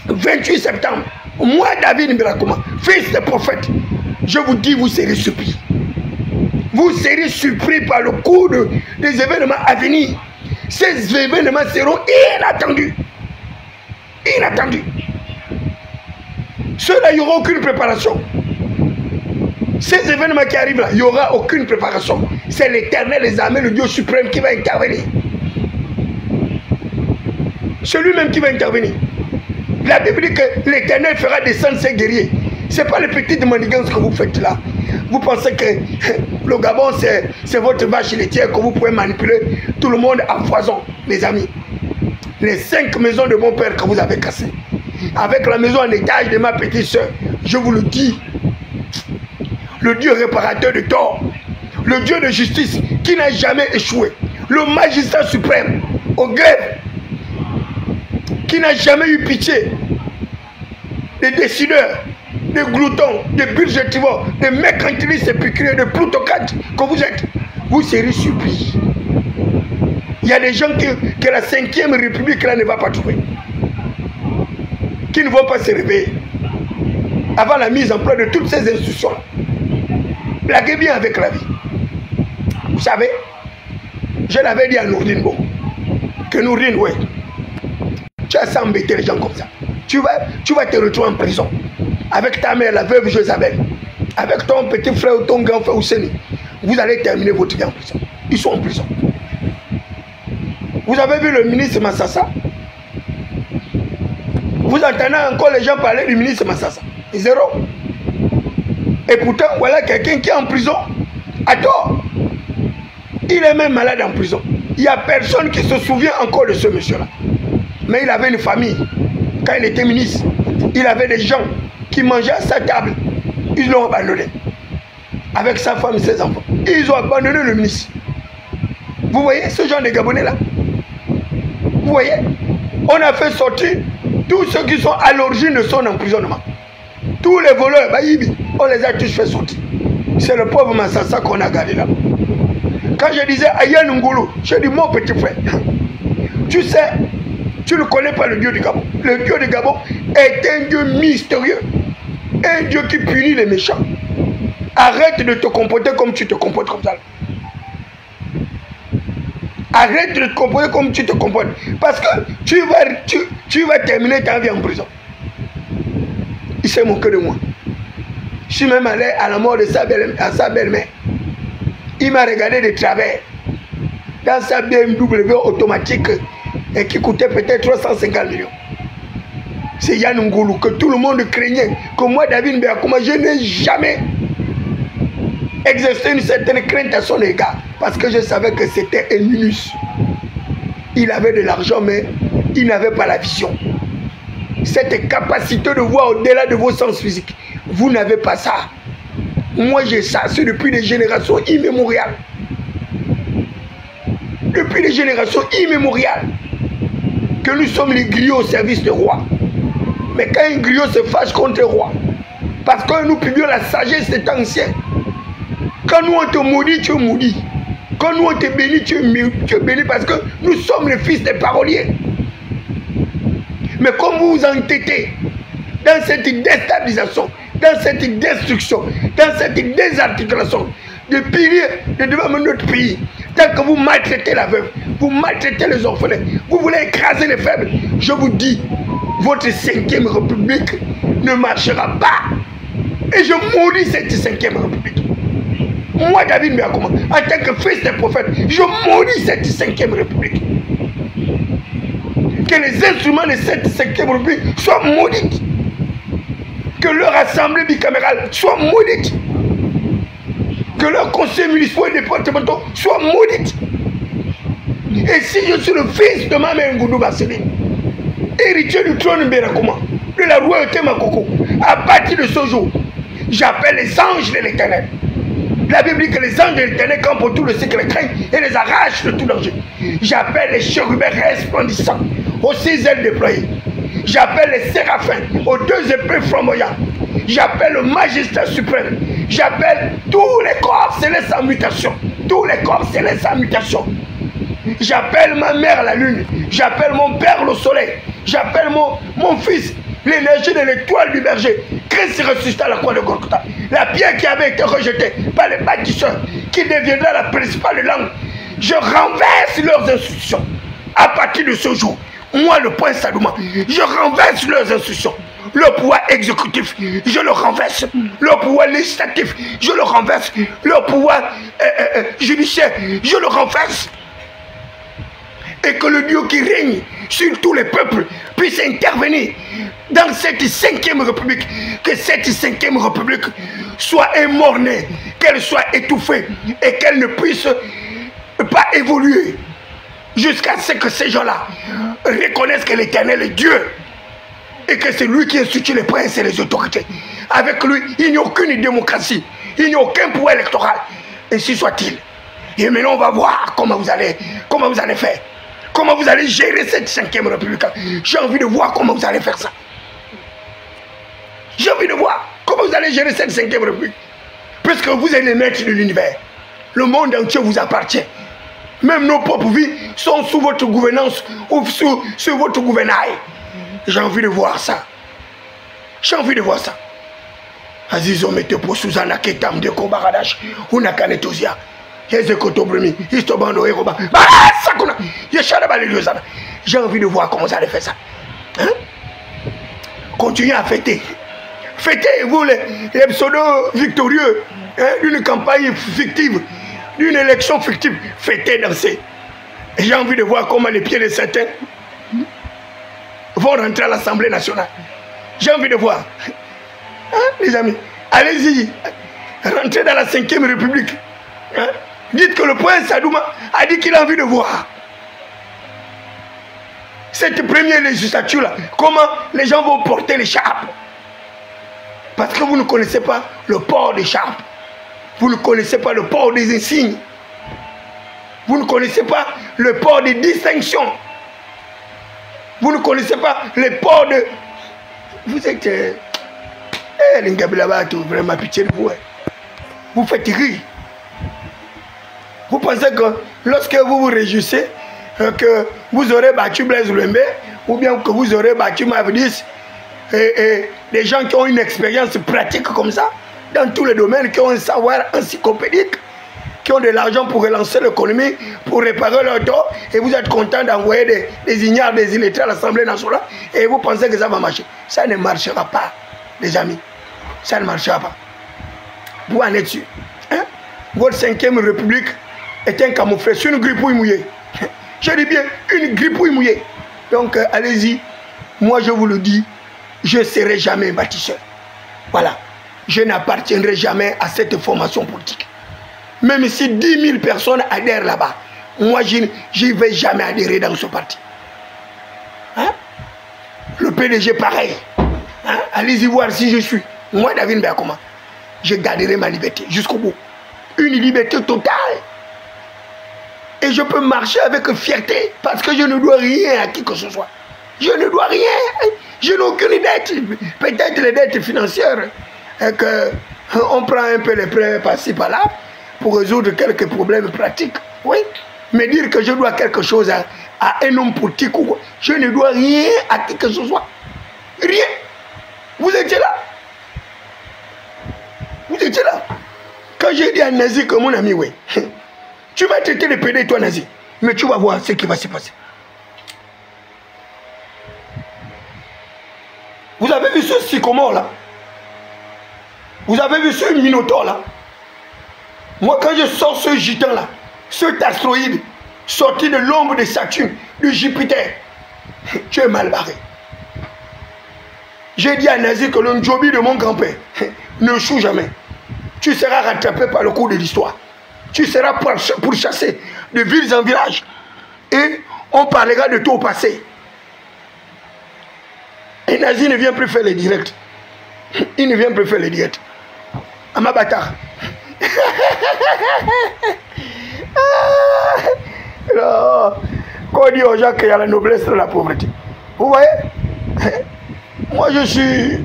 28 septembre, moi David Mberakouma, fils de prophète, je vous dis, vous serez surpris. Vous serez surpris par le cours des événements à venir. Ces événements seront inattendus. Inattendus. Ceux-là, il n'y aura aucune préparation. Ces événements qui arrivent là, il n'y aura aucune préparation. C'est l'Éternel des armées, le Dieu suprême qui va intervenir. Celui-même qui va intervenir. La Bible dit que l'Éternel fera descendre ses guerriers. Ce n'est pas les petites manigances que vous faites là. Vous pensez que le Gabon, c'est votre vache laitière que vous pouvez manipuler tout le monde à foison, les amis. Les 5 maisons de mon père que vous avez cassées, avec la maison en étage de ma petite soeur, je vous le dis, le Dieu réparateur de tort, le Dieu de justice qui n'a jamais échoué, le magistrat suprême au grève, qui n'a jamais eu pitié des décideurs, des gloutons, des budgétivores, des mercantilistes épicurieux, des plutocrates que vous êtes, vous serez surpris. Il y a des gens que la 5e République là ne va pas trouver, qui ne vont pas se réveiller avant la mise en place de toutes ces institutions-là. Blaguez bien avec la vie. Vous savez, je l'avais dit à Nourdine Bo, que Nourdine, ouais, tu as ça embêter les gens comme ça. Tu vas te retrouver en prison. Avec ta mère, la veuve Josabel, avec ton petit frère ou ton grand frère Ouseni, vous allez terminer votre vie en prison. Ils sont en prison. Vous avez vu le ministre Massassa? Vous entendez encore les gens parler du ministre Massassa? Zéro. Et pourtant, voilà quelqu'un qui est en prison à tort. Il est même malade en prison. Il n'y a personne qui se souvient encore de ce monsieur-là. Mais il avait une famille. Quand il était ministre, il avait des gens qui mangeaient à sa table. Ils l'ont abandonné. Avec sa femme et ses enfants. Ils ont abandonné le ministre. Vous voyez ce genre de Gabonais-là? Vous voyez? On a fait sortir tous ceux qui sont à l'origine de son emprisonnement. Tous les voleurs, on les a tous fait sortir. C'est le pauvre Massassa qu'on a gardé là. Quand je disais Aya Ngulu, je dis mon petit frère, tu sais, tu ne connais pas le Dieu du Gabon. Le Dieu du Gabon est un Dieu mystérieux, un Dieu qui punit les méchants. Arrête de te comporter comme tu te comportes comme ça. Arrête de te comporter comme tu te comportes. Parce que tu vas terminer ta vie en prison. Il s'est moqué de moi. Je suis même allé à la mort de sa belle-mère. Il m'a regardé de travers. Dans sa BMW automatique et qui coûtait peut-être 350 millions. C'est Yann Ngoulou que tout le monde craignait. Que moi, David Mbeyakuma, je n'ai jamais exercé une certaine crainte à son égard. Parce que je savais que c'était un minus. Il avait de l'argent, mais il n'avait pas la vision. Cette capacité de voir au-delà de vos sens physiques. Vous n'avez pas ça. Moi, j'ai ça. C'est depuis des générations immémoriales. Depuis des générations immémoriales que nous sommes les griots au service du roi. Mais quand un griot se fâche contre le roi, parce que nous publions la sagesse des temps anciens, quand nous on te maudit, tu es maudit. Quand nous on te bénit, tu es béni parce que nous sommes les fils des paroliers. Mais comme vous vous entêtez dans cette déstabilisation, dans cette destruction, dans cette désarticulation de piliers de devant notre pays, tant que vous maltraitez la veuve, vous maltraitez les orphelins, vous voulez écraser les faibles, je vous dis, votre 5e République ne marchera pas. Et je maudis cette 5e République. Moi, David Mbeyakuma, en tant que fils des prophètes, je maudis cette 5e République. Que les instruments de cette 5e République soient maudits. Que leur assemblée bicamérale soit maudite. Que leurs conseils municipaux et départementaux soient maudits. Et si je suis le fils de ma mère Ngoudou Basseline, héritier du trône Mbeyakuma, de la royauté Makoko, à partir de ce jour, j'appelle les anges de l'Éternel. La Bible dit que les anges de l'Éternel campent autour de ceux qui les craignent et les arrachent de tout danger. J'appelle les chérubins resplendissants aux 6 ailes déployées. J'appelle les séraphins aux 2 épées flamboyantes. J'appelle le magistrat suprême. J'appelle tous les corps célestes en mutation. Tous les corps célestes en mutation. J'appelle ma mère la lune. J'appelle mon père le soleil. J'appelle mon fils l'énergie de l'étoile du berger. Christ ressuscita à la croix de Golgotha. La pierre qui avait été rejetée par les bâtisseurs, qui deviendra la principale langue. Je renverse leurs instructions. À partir de ce jour, moi le prince Sadouma, je renverse leurs instructions. Le pouvoir exécutif, je le renverse. Le pouvoir législatif, je le renverse. Le pouvoir judiciaire, je le renverse. Et que le Dieu qui règne sur tous les peuples puisse intervenir dans cette 5e République. Que cette 5e République soit émornée, qu'elle soit étouffée et qu'elle ne puisse pas évoluer jusqu'à ce que ces gens-là reconnaissent que l'Éternel est Dieu et que c'est lui qui institue les princes et les autorités. Avec lui, il n'y a aucune démocratie, il n'y a aucun pouvoir électoral. Ainsi soit-il. Et maintenant, on va voir comment vous allez faire. Comment vous allez gérer cette 5e République. J'ai envie de voir comment vous allez faire ça. J'ai envie de voir comment vous allez gérer cette 5e République. Puisque vous êtes les maîtres de l'univers. Le monde entier vous appartient. Même nos propres vies sont sous votre gouvernance ou sous votre gouvernail. J'ai envie de voir ça. J'ai envie de voir ça. Azizo mette pour Suzanne Ketam de Kobaradash. Unakanetozia. J'ai envie de voir comment vous allez faire ça. Hein? Continuez à fêter. Fêtez-vous les pseudos victorieux, hein, d'une campagne fictive, d'une élection fictive. Fêtez, dansez. J'ai envie de voir comment les pieds de certains vont rentrer à l'Assemblée nationale. J'ai envie de voir. Hein, les amis, allez-y. Rentrez dans la 5e République. Hein? Dites que le prince Sadouma a dit qu'il a envie de voir cette première législature-là, comment les gens vont porter l'écharpe. Parce que vous ne connaissez pas le port d'écharpe. Vous ne connaissez pas le port des insignes. Vous ne connaissez pas le port des distinctions. Vous ne connaissez pas le port de... Vous êtes... les Ngabila, vraiment pitié de vous. Vous faites rire. Vous pensez que lorsque vous vous réjouissez que vous aurez battu Blaise Lembe ou bien que vous aurez battu Mavedis des gens qui ont une expérience pratique comme ça, dans tous les domaines, qui ont un savoir encyclopédique, qui ont de l'argent pour relancer l'économie, pour réparer leur tort, et vous êtes content d'envoyer des ignares, des illettrés à l'Assemblée nationale, et vous pensez que ça va marcher. Ça ne marchera pas, les amis. Ça ne marchera pas. Vous en êtes sûr. Hein? Votre 5e République est un camouflet, c'est une gripouille mouillée. Je dis bien, une gripouille mouillée. Donc, allez-y. Moi, je vous le dis, je ne serai jamais un bâtisseur. Voilà. Je n'appartiendrai jamais à cette formation politique. Même si 10 000 personnes adhèrent là-bas, moi, je ne vais jamais adhérer dans ce parti. Hein? Le PDG, pareil. Hein? Allez-y voir si je suis. Moi, David Mbakoma, je garderai ma liberté jusqu'au bout. Une liberté totale. Et je peux marcher avec fierté parce que je ne dois rien à qui que ce soit. Je ne dois rien. Je n'ai aucune dette. Peut-être les dettes financières. On prend un peu les prêts par-ci, par-là pour résoudre quelques problèmes pratiques. Oui. Mais dire que je dois quelque chose à un homme politique ou quoi, je ne dois rien à qui que ce soit. Rien. Vous étiez là. Vous étiez là. Quand j'ai dit à Nazi que mon ami, oui, tu vas traiter de PD, toi, Nazi. Mais tu vas voir ce qui va se passer. Vous avez vu ce sycomore là? Vous avez vu ce minotaure là? Moi, quand je sors ce gitan là, cet astéroïde sorti de l'ombre de Saturne, de Jupiter, tu es mal barré. J'ai dit à Nazi que le Njobi de mon grand-père ne choue jamais. Tu seras rattrapé par le cours de l'histoire. Tu seras pourchassé de villes en villages. Et on parlera de toi au passé. Et Nazi ne vient plus faire les directs. Il ne vient plus faire les directs. Amabata. Quand on dit aux gens qu'il y a la noblesse de la pauvreté. Vous voyez? Moi je suis...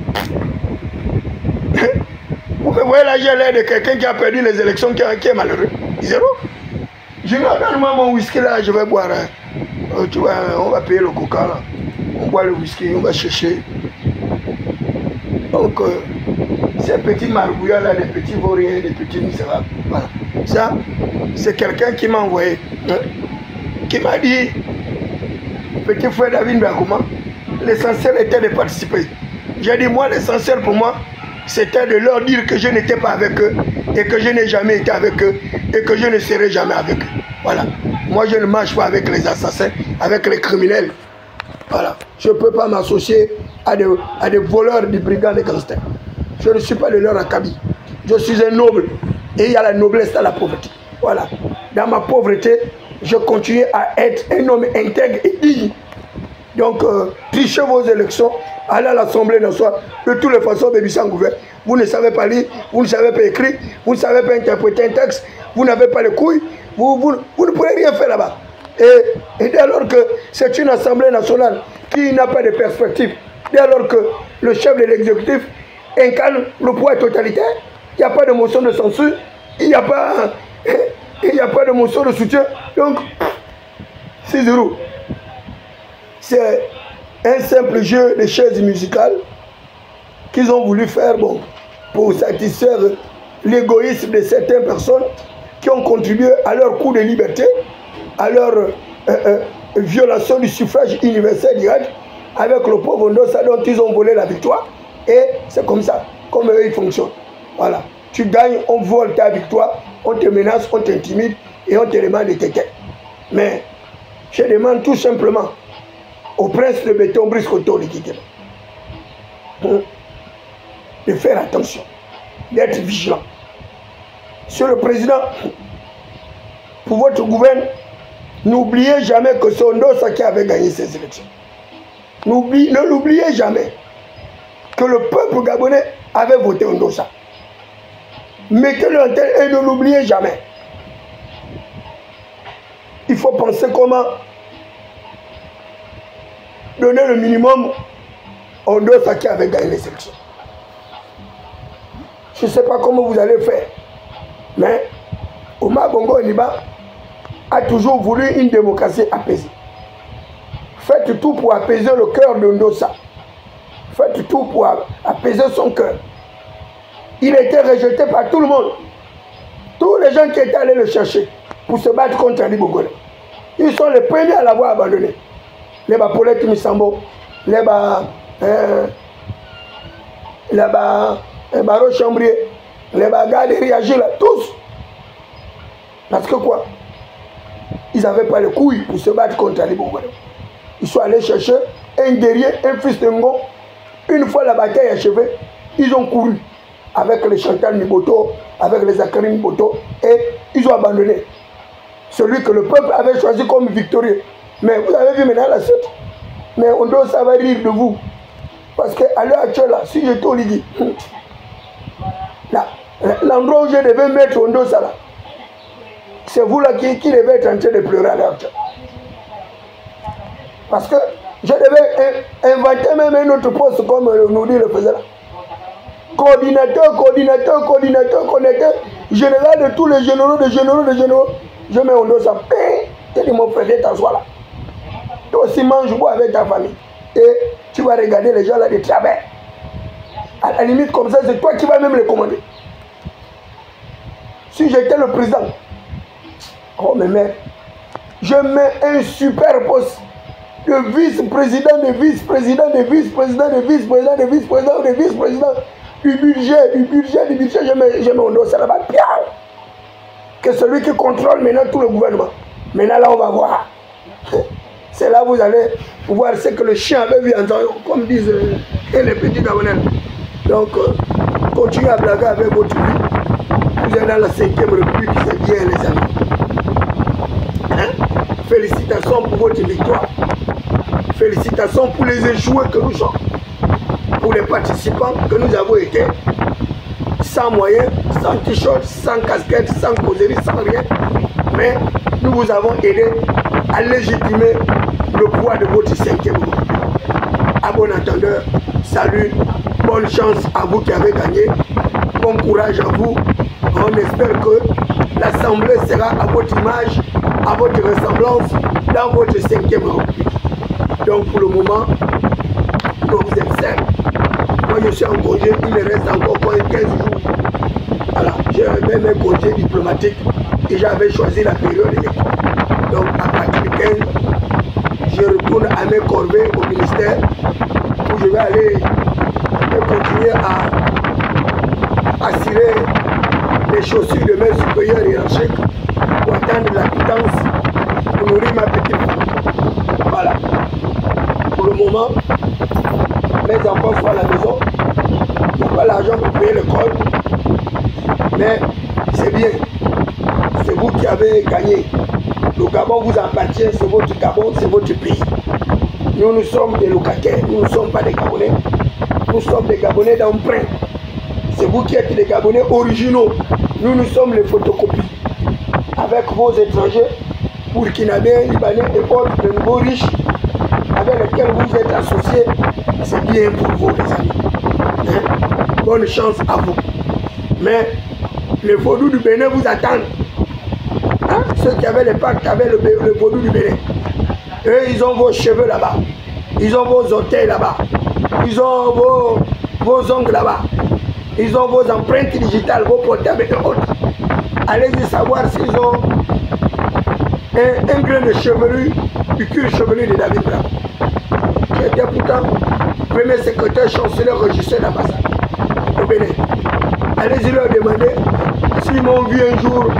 Vous voyez là, j'ai l'air de quelqu'un qui a perdu les élections, qui est malheureux. Zéro. Je dis, donne-moi mon whisky là, je vais boire. Tu vois, on va payer le coca là. On boit le whisky, on va chercher. Donc, ces petits marabouillards là, des petits vauriens, des petits misérables. Voilà. Ça, c'est quelqu'un qui m'a envoyé. Hein, qui m'a dit, petit frère David Mbakoma, l'essentiel était de participer. J'ai dit, moi, l'essentiel pour moi, c'était de leur dire que je n'étais pas avec eux et que je n'ai jamais été avec eux et que je ne serai jamais avec eux. Voilà. Moi, je ne marche pas avec les assassins, avec les criminels. Voilà. Je ne peux pas m'associer à des voleurs, des brigands, des gangsters. Je ne suis pas de leur acabit. Je suis un noble et il y a la noblesse dans la pauvreté. Voilà. Dans ma pauvreté, je continue à être un homme intègre et digne. Donc, trichez vos élections, allez à l'Assemblée nationale. De toutes les façons, Bébissan gouverne. Vous ne savez pas lire, vous ne savez pas écrire, vous ne savez pas interpréter un texte, vous n'avez pas les couilles, vous ne pourrez rien faire là-bas. Et dès lors que c'est une Assemblée nationale qui n'a pas de perspective, dès lors que le chef de l'exécutif incarne le pouvoir totalitaire, il n'y a pas de motion de censure, il n'y a pas de motion de soutien. Donc, c'est zéro. C'est un simple jeu de chaises musicales qu'ils ont voulu faire pour satisfaire l'égoïsme de certaines personnes qui ont contribué à leur coup de liberté, à leur violation du suffrage universel direct avec le pauvre Ndossa dont ils ont volé la victoire. Et c'est comme ça, comme eux ils fonctionnent. Voilà. Tu gagnes, on vole ta victoire, on te menace, on t'intimide et on te demande de te taire. Mais je demande tout simplement au prince de béton Brice-Koto de faire attention, d'être vigilant. Monsieur le Président, pour votre gouvernement, n'oubliez jamais que c'est Ndossa qui avait gagné ces élections. Ne l'oubliez jamais que le peuple gabonais avait voté Ndossa. Mettez-le en tête et ne l'oubliez jamais. Il faut penser comment donner le minimum à Ndossa qui avait gagné les élections. Je ne sais pas comment vous allez faire, mais Omar Bongo Ondimba a toujours voulu une démocratie apaisée. Faites tout pour apaiser le cœur de Ndossa. Faites tout tout pour apaiser son cœur. Il était rejeté par tout le monde. Tous les gens qui étaient allés le chercher pour se battre contre Ali Bongo. Ils sont les premiers à l'avoir abandonné. Les Paulette Misambo, les Baro Chambrier, les Galeries Agile, tous. Parce que quoi? Ils n'avaient pas les couilles pour se battre contre Ali Bongo. Ils sont allés chercher un guerrier, un fils de Ngo. Une fois la bataille achevée, ils ont couru avec les Chantal Miboto, avec les Zachary Miboto, et ils ont abandonné celui que le peuple avait choisi comme victorieux. Mais vous avez vu maintenant la suite. Mais on doit savoir rire de vous. Parce qu'à l'heure actuelle, là, si j'étais au Lidi, l'endroit où je devais mettre Ondo Sala, c'est vous là qui devez être en train de pleurer à l'heure actuelle. Parce que je devais inventer même un autre poste comme nous dit le faisait là. Coordinateur, général de tous les généraux, je mets Ondo Sala. Tu dis mon frère, viens t'asseoir là. Toi aussi mange bois avec ta famille. Et tu vas regarder les gens là de travers. À la limite comme ça, c'est toi qui vas même les commander. Si j'étais le président, oh mais merde, je mets un super poste de vice-président, du budget, je mets au dos, ça va bien. Que celui qui contrôle maintenant tout le gouvernement. Maintenant là on va voir. C'est là où vous allez voir ce que le chien avait vu en temps, comme disent les petits Gabonais. Donc, continuez à blaguer avec votre vie. Vous êtes dans la 5e République, c'est bien les amis. Hein? Félicitations pour votre victoire. Félicitations pour les échoués que nous sommes. Pour les participants que nous avons été. Sans moyens, sans t-shirt, sans casquette, sans causerie, sans rien. Mais nous vous avons aidé à légitimer le pouvoir de votre 5e groupe. À bon entendeur, salut, bonne chance à vous qui avez gagné, bon courage à vous. On espère que l'Assemblée sera à votre image, à votre ressemblance dans votre 5e République. Donc pour le moment, vous êtes seuls. Moi je suis en congé, il me reste encore 15 jours. Voilà, j'ai même un congé diplomatique et j'avais choisi la période de l'école. Donc à partir du 15, je retourne à mes corvées au ministère où je vais aller continuer à assurer les chaussures de mes supérieurs hiérarchiques pour attendre la quittance pour nourrir ma petite fille. Voilà. Pour le moment, mes enfants sont à la maison. Il n'y a pas l'argent pour payer l'école. Mais c'est bien. C'est vous qui avez gagné. Le Gabon vous appartient, c'est votre Gabon, c'est votre pays. Nous sommes des locataires, nous ne sommes pas des Gabonais. Nous sommes des Gabonais d'emprunt. C'est vous qui êtes les Gabonais originaux. Nous sommes les photocopies. Avec vos étrangers, burkinabés, libanais et autres, de nouveaux riches, avec lesquels vous êtes associés, c'est bien pour vous, les amis. Hein? Bonne chance à vous. Mais les vaudous du Bénin vous attendent. Hein? Ceux qui avaient les pactes avaient le vaudou du Bénin. Eux, ils ont vos cheveux là-bas. Ils ont vos orteils là-bas. Ils ont vos ongles là-bas. Ils ont vos empreintes digitales, vos portables et autres. Allez-y savoir s'ils ont un grain de chevelure, du cuir chevelu de David Bra. Qui était pourtant premier secrétaire chancelier régisseur d'ambassade au Bénin. Allez-y leur demander s'ils m'ont vu un jour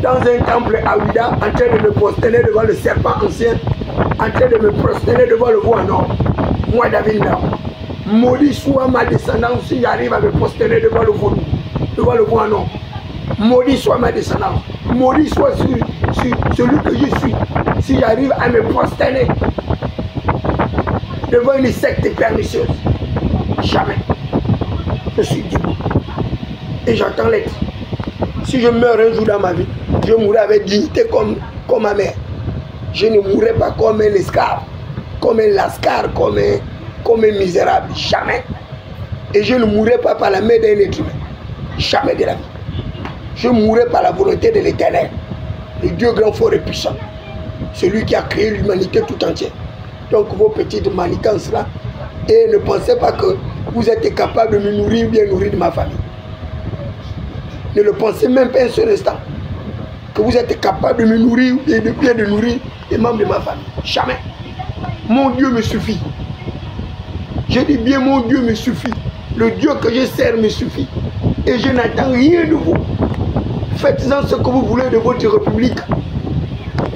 dans un temple à Ouida en train de me prosterner devant le serpent ancien, en train de me prosterner devant le veau en or. Moi, David Bra. Maudit soit ma descendance si j'arrive à me prosterner devant le veau en or. Maudit soit ma descendance. Maudit soit celui que je suis si j'arrive à me prosterner devant une secte pernicieuse. Jamais. Je suis debout. Et j'entends l'être. Si je meurs un jour dans ma vie, je mourrai avec dignité comme ma mère. Je ne mourrai pas comme un esclave, comme un lascar, comme un misérable. Jamais. Et je ne mourrai pas par la main d'un être humain. Jamais de la vie. Je mourrai par la volonté de l'Éternel, le Dieu grand, fort et puissant. Celui qui a créé l'humanité tout entière. Donc vos petites manigances là, et ne pensez pas que vous êtes capable de me nourrir, bien nourrir de ma famille. Ne le pensez même pas un seul instant. Que vous êtes capable de me nourrir et de bien de nourrir les membres de ma famille. Jamais. Mon Dieu me suffit. Je dis bien, mon Dieu me suffit. Le Dieu que je sers me suffit. Et je n'attends rien de vous. Faites-en ce que vous voulez de votre république.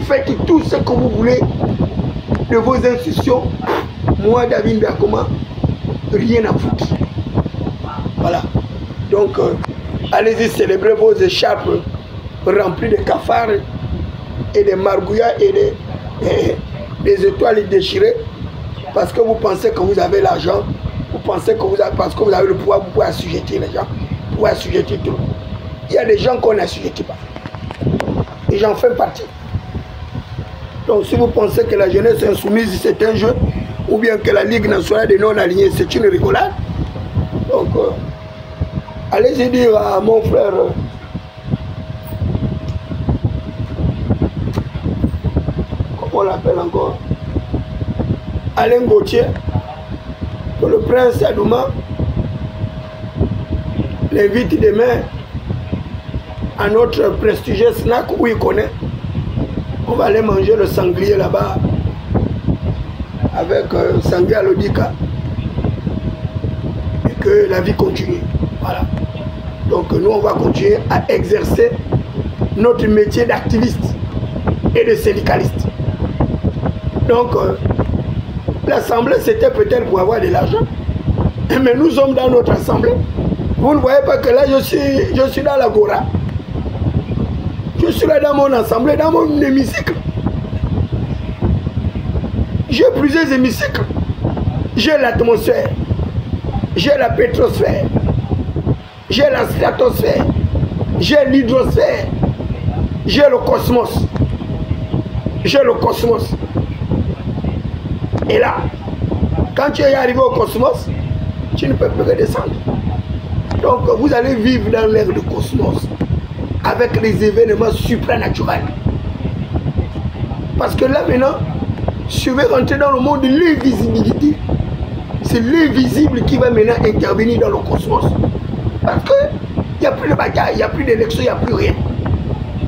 Faites tout ce que vous voulez de vos institutions. Moi, David Biakoma, rien à foutre. Voilà. Donc, allez-y célébrer vos écharpes remplies de cafards et de margouillas et des étoiles déchirées. Parce que vous pensez que vous avez l'argent. Vous pensez que parce que vous avez le pouvoir, vous pouvez assujettir les gens. Vous pouvez assujettir tout. Il y a des gens qu'on n'assujettit pas. Et j'en fais partie. Donc si vous pensez que la jeunesse insoumise c'est un jeu, ou bien que la Ligue nationale des non-alignés c'est une rigolade, donc allez-y dire à mon frère comment on l'appelle encore, Alain Gauthier, que le prince Adouma l'invite demain à notre prestigieux snack où il connaît. On va aller manger le sanglier là-bas avec Sanglier Alodika et que la vie continue. Voilà. Donc nous on va continuer à exercer notre métier d'activiste et de syndicaliste. Donc l'assemblée c'était peut-être pour avoir de l'argent, mais nous sommes dans notre assemblée. Vous ne voyez pas que là je suis dans l'agora. Je suis là dans mon assemblée, dans mon hémicycle. J'ai plusieurs hémicycles. J'ai l'atmosphère, j'ai la pétrosphère, j'ai la stratosphère, j'ai l'hydrosphère, j'ai le cosmos. J'ai le cosmos. Et là, quand tu es arrivé au cosmos, tu ne peux plus redescendre. Donc vous allez vivre dans l'ère du cosmos, avec les événements supranaturels. Parce que là maintenant, je vais rentrer dans le monde de l'invisibilité. C'est l'invisible qui va maintenant intervenir dans le cosmos. Parce qu'il n'y a plus de bataille, il n'y a plus d'élection, il n'y a plus rien.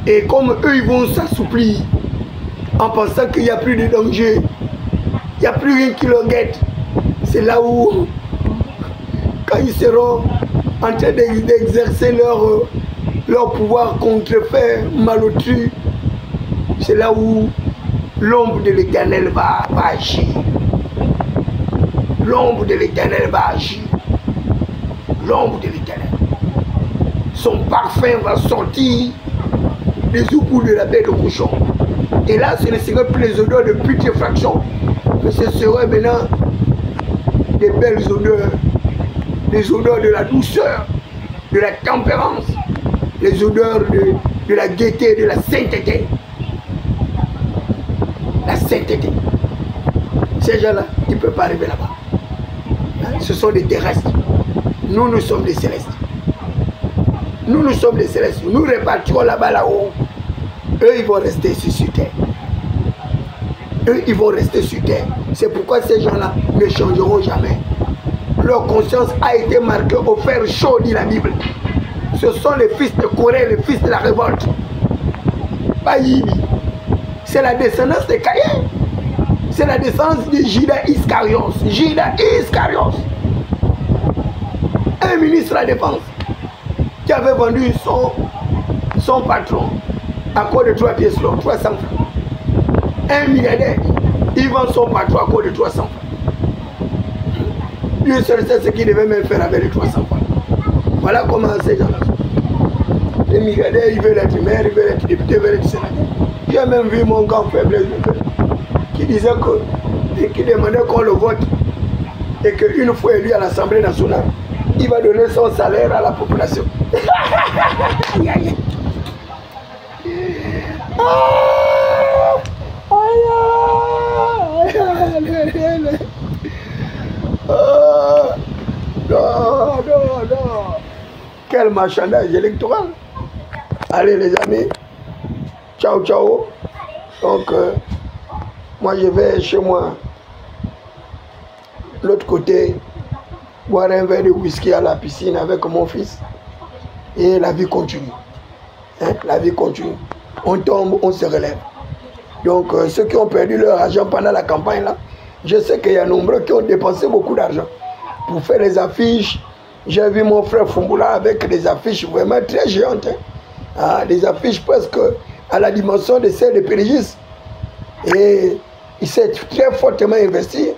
Et comme eux, ils vont s'assouplir en pensant qu'il n'y a plus de danger, il n'y a plus rien qui leur guette. C'est là où, quand ils seront en train d'exercer leur pouvoir contrefait, malotru, c'est là où l'ombre de l'Éternel va agir. L'ombre de l'Éternel va agir. L'ombre de l'Éternel. Son parfum va sortir des éboues de la baie de cochon. Et là, ce ne serait plus les odeurs de putréfaction, mais ce serait maintenant des belles odeurs, les odeurs de la douceur, de la tempérance, les odeurs de la gaieté, de la sainteté. La sainteté. Ces gens-là, ils ne peuvent pas arriver là-bas. Ce sont des terrestres. Nous, nous sommes des célestes. Nous, nous sommes des célestes. Nous répartirons là-bas, là-haut. Eux, ils vont rester sur terre. Eux, ils vont rester sur terre. C'est pourquoi ces gens-là ne changeront jamais. Leur conscience a été marquée au fer chaud, dit la Bible. Ce sont les fils de Corée, les fils de la révolte. Pas Yibi. C'est la descendance de Caïn. C'est la descendance de Judas Iscariot. Judas Iscariot. Un ministre de la Défense qui avait vendu son patron à cause de 3 pièces d'or, 300 francs. Un milliardaire, il vend son patron à cause de 300 francs. Dieu seul sait ce qu'il devait même faire avec les 300 francs. Voilà comment ces gens-là sont. Les milliardaires, ils veulent être maire, ils veulent être député, ils veulent être sénateur. J'ai même vu mon grand frère Blaise qui disait que, qui demandait qu'on le vote et qu'une fois élu à l'Assemblée nationale, il va donner son salaire à la population. Non. Quel marchandage électoral. Allez les amis, ciao ciao. Donc moi je vais chez moi. L'autre côté, boire un verre de whisky à la piscine avec mon fils. Et la vie continue. Hein? La vie continue. On tombe, on se relève. Donc, ceux qui ont perdu leur argent pendant la campagne, là, je sais qu'il y a nombreux qui ont dépensé beaucoup d'argent pour faire les affiches. J'ai vu mon frère Fumboula avec des affiches vraiment très géantes. Hein? Ah, des affiches presque à la dimension de celles de Périgis. Et il s'est très fortement investi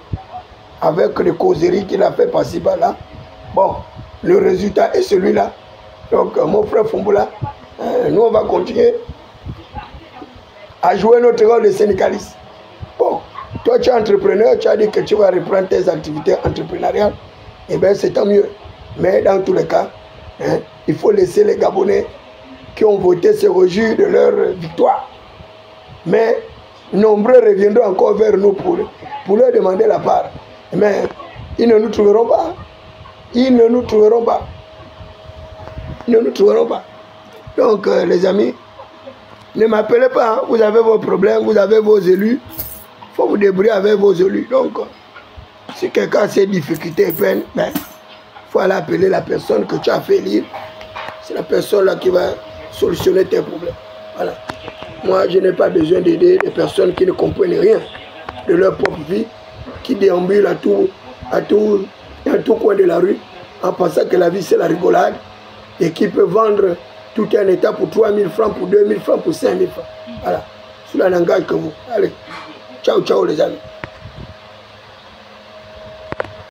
avec les causeries qu'il a fait par-ci par-là. Bon, le résultat est celui-là. Donc, mon frère Fumboula, nous on va continuer à jouer notre rôle de syndicaliste. Bon, toi tu es entrepreneur, tu as dit que tu vas reprendre tes activités entrepreneuriales. Eh bien, c'est tant mieux. Mais dans tous les cas, hein, il faut laisser les Gabonais qui ont voté se réjouir de leur victoire. Mais nombreux reviendront encore vers nous pour leur demander la part. Mais ils ne nous trouveront pas. Ils ne nous trouveront pas. Ils ne nous trouveront pas. Donc, les amis, ne m'appelez pas. Hein. Vous avez vos problèmes, vous avez vos élus. Il faut vous débrouiller avec vos élus. Donc, si quelqu'un a ses difficultés et peines, ben, il faut aller appeler la personne que tu as fait lire. C'est la personne là qui va solutionner tes problèmes. Voilà. Moi, je n'ai pas besoin d'aider des personnes qui ne comprennent rien de leur propre vie, qui déambulent à tout coin de la rue, en pensant que la vie c'est la rigolade, et qui peut vendre tout un état pour 3 000 francs, pour 2 000 francs, pour 5 000 francs. Voilà. Cela n'engage que vous. Allez. Ciao, ciao les amis.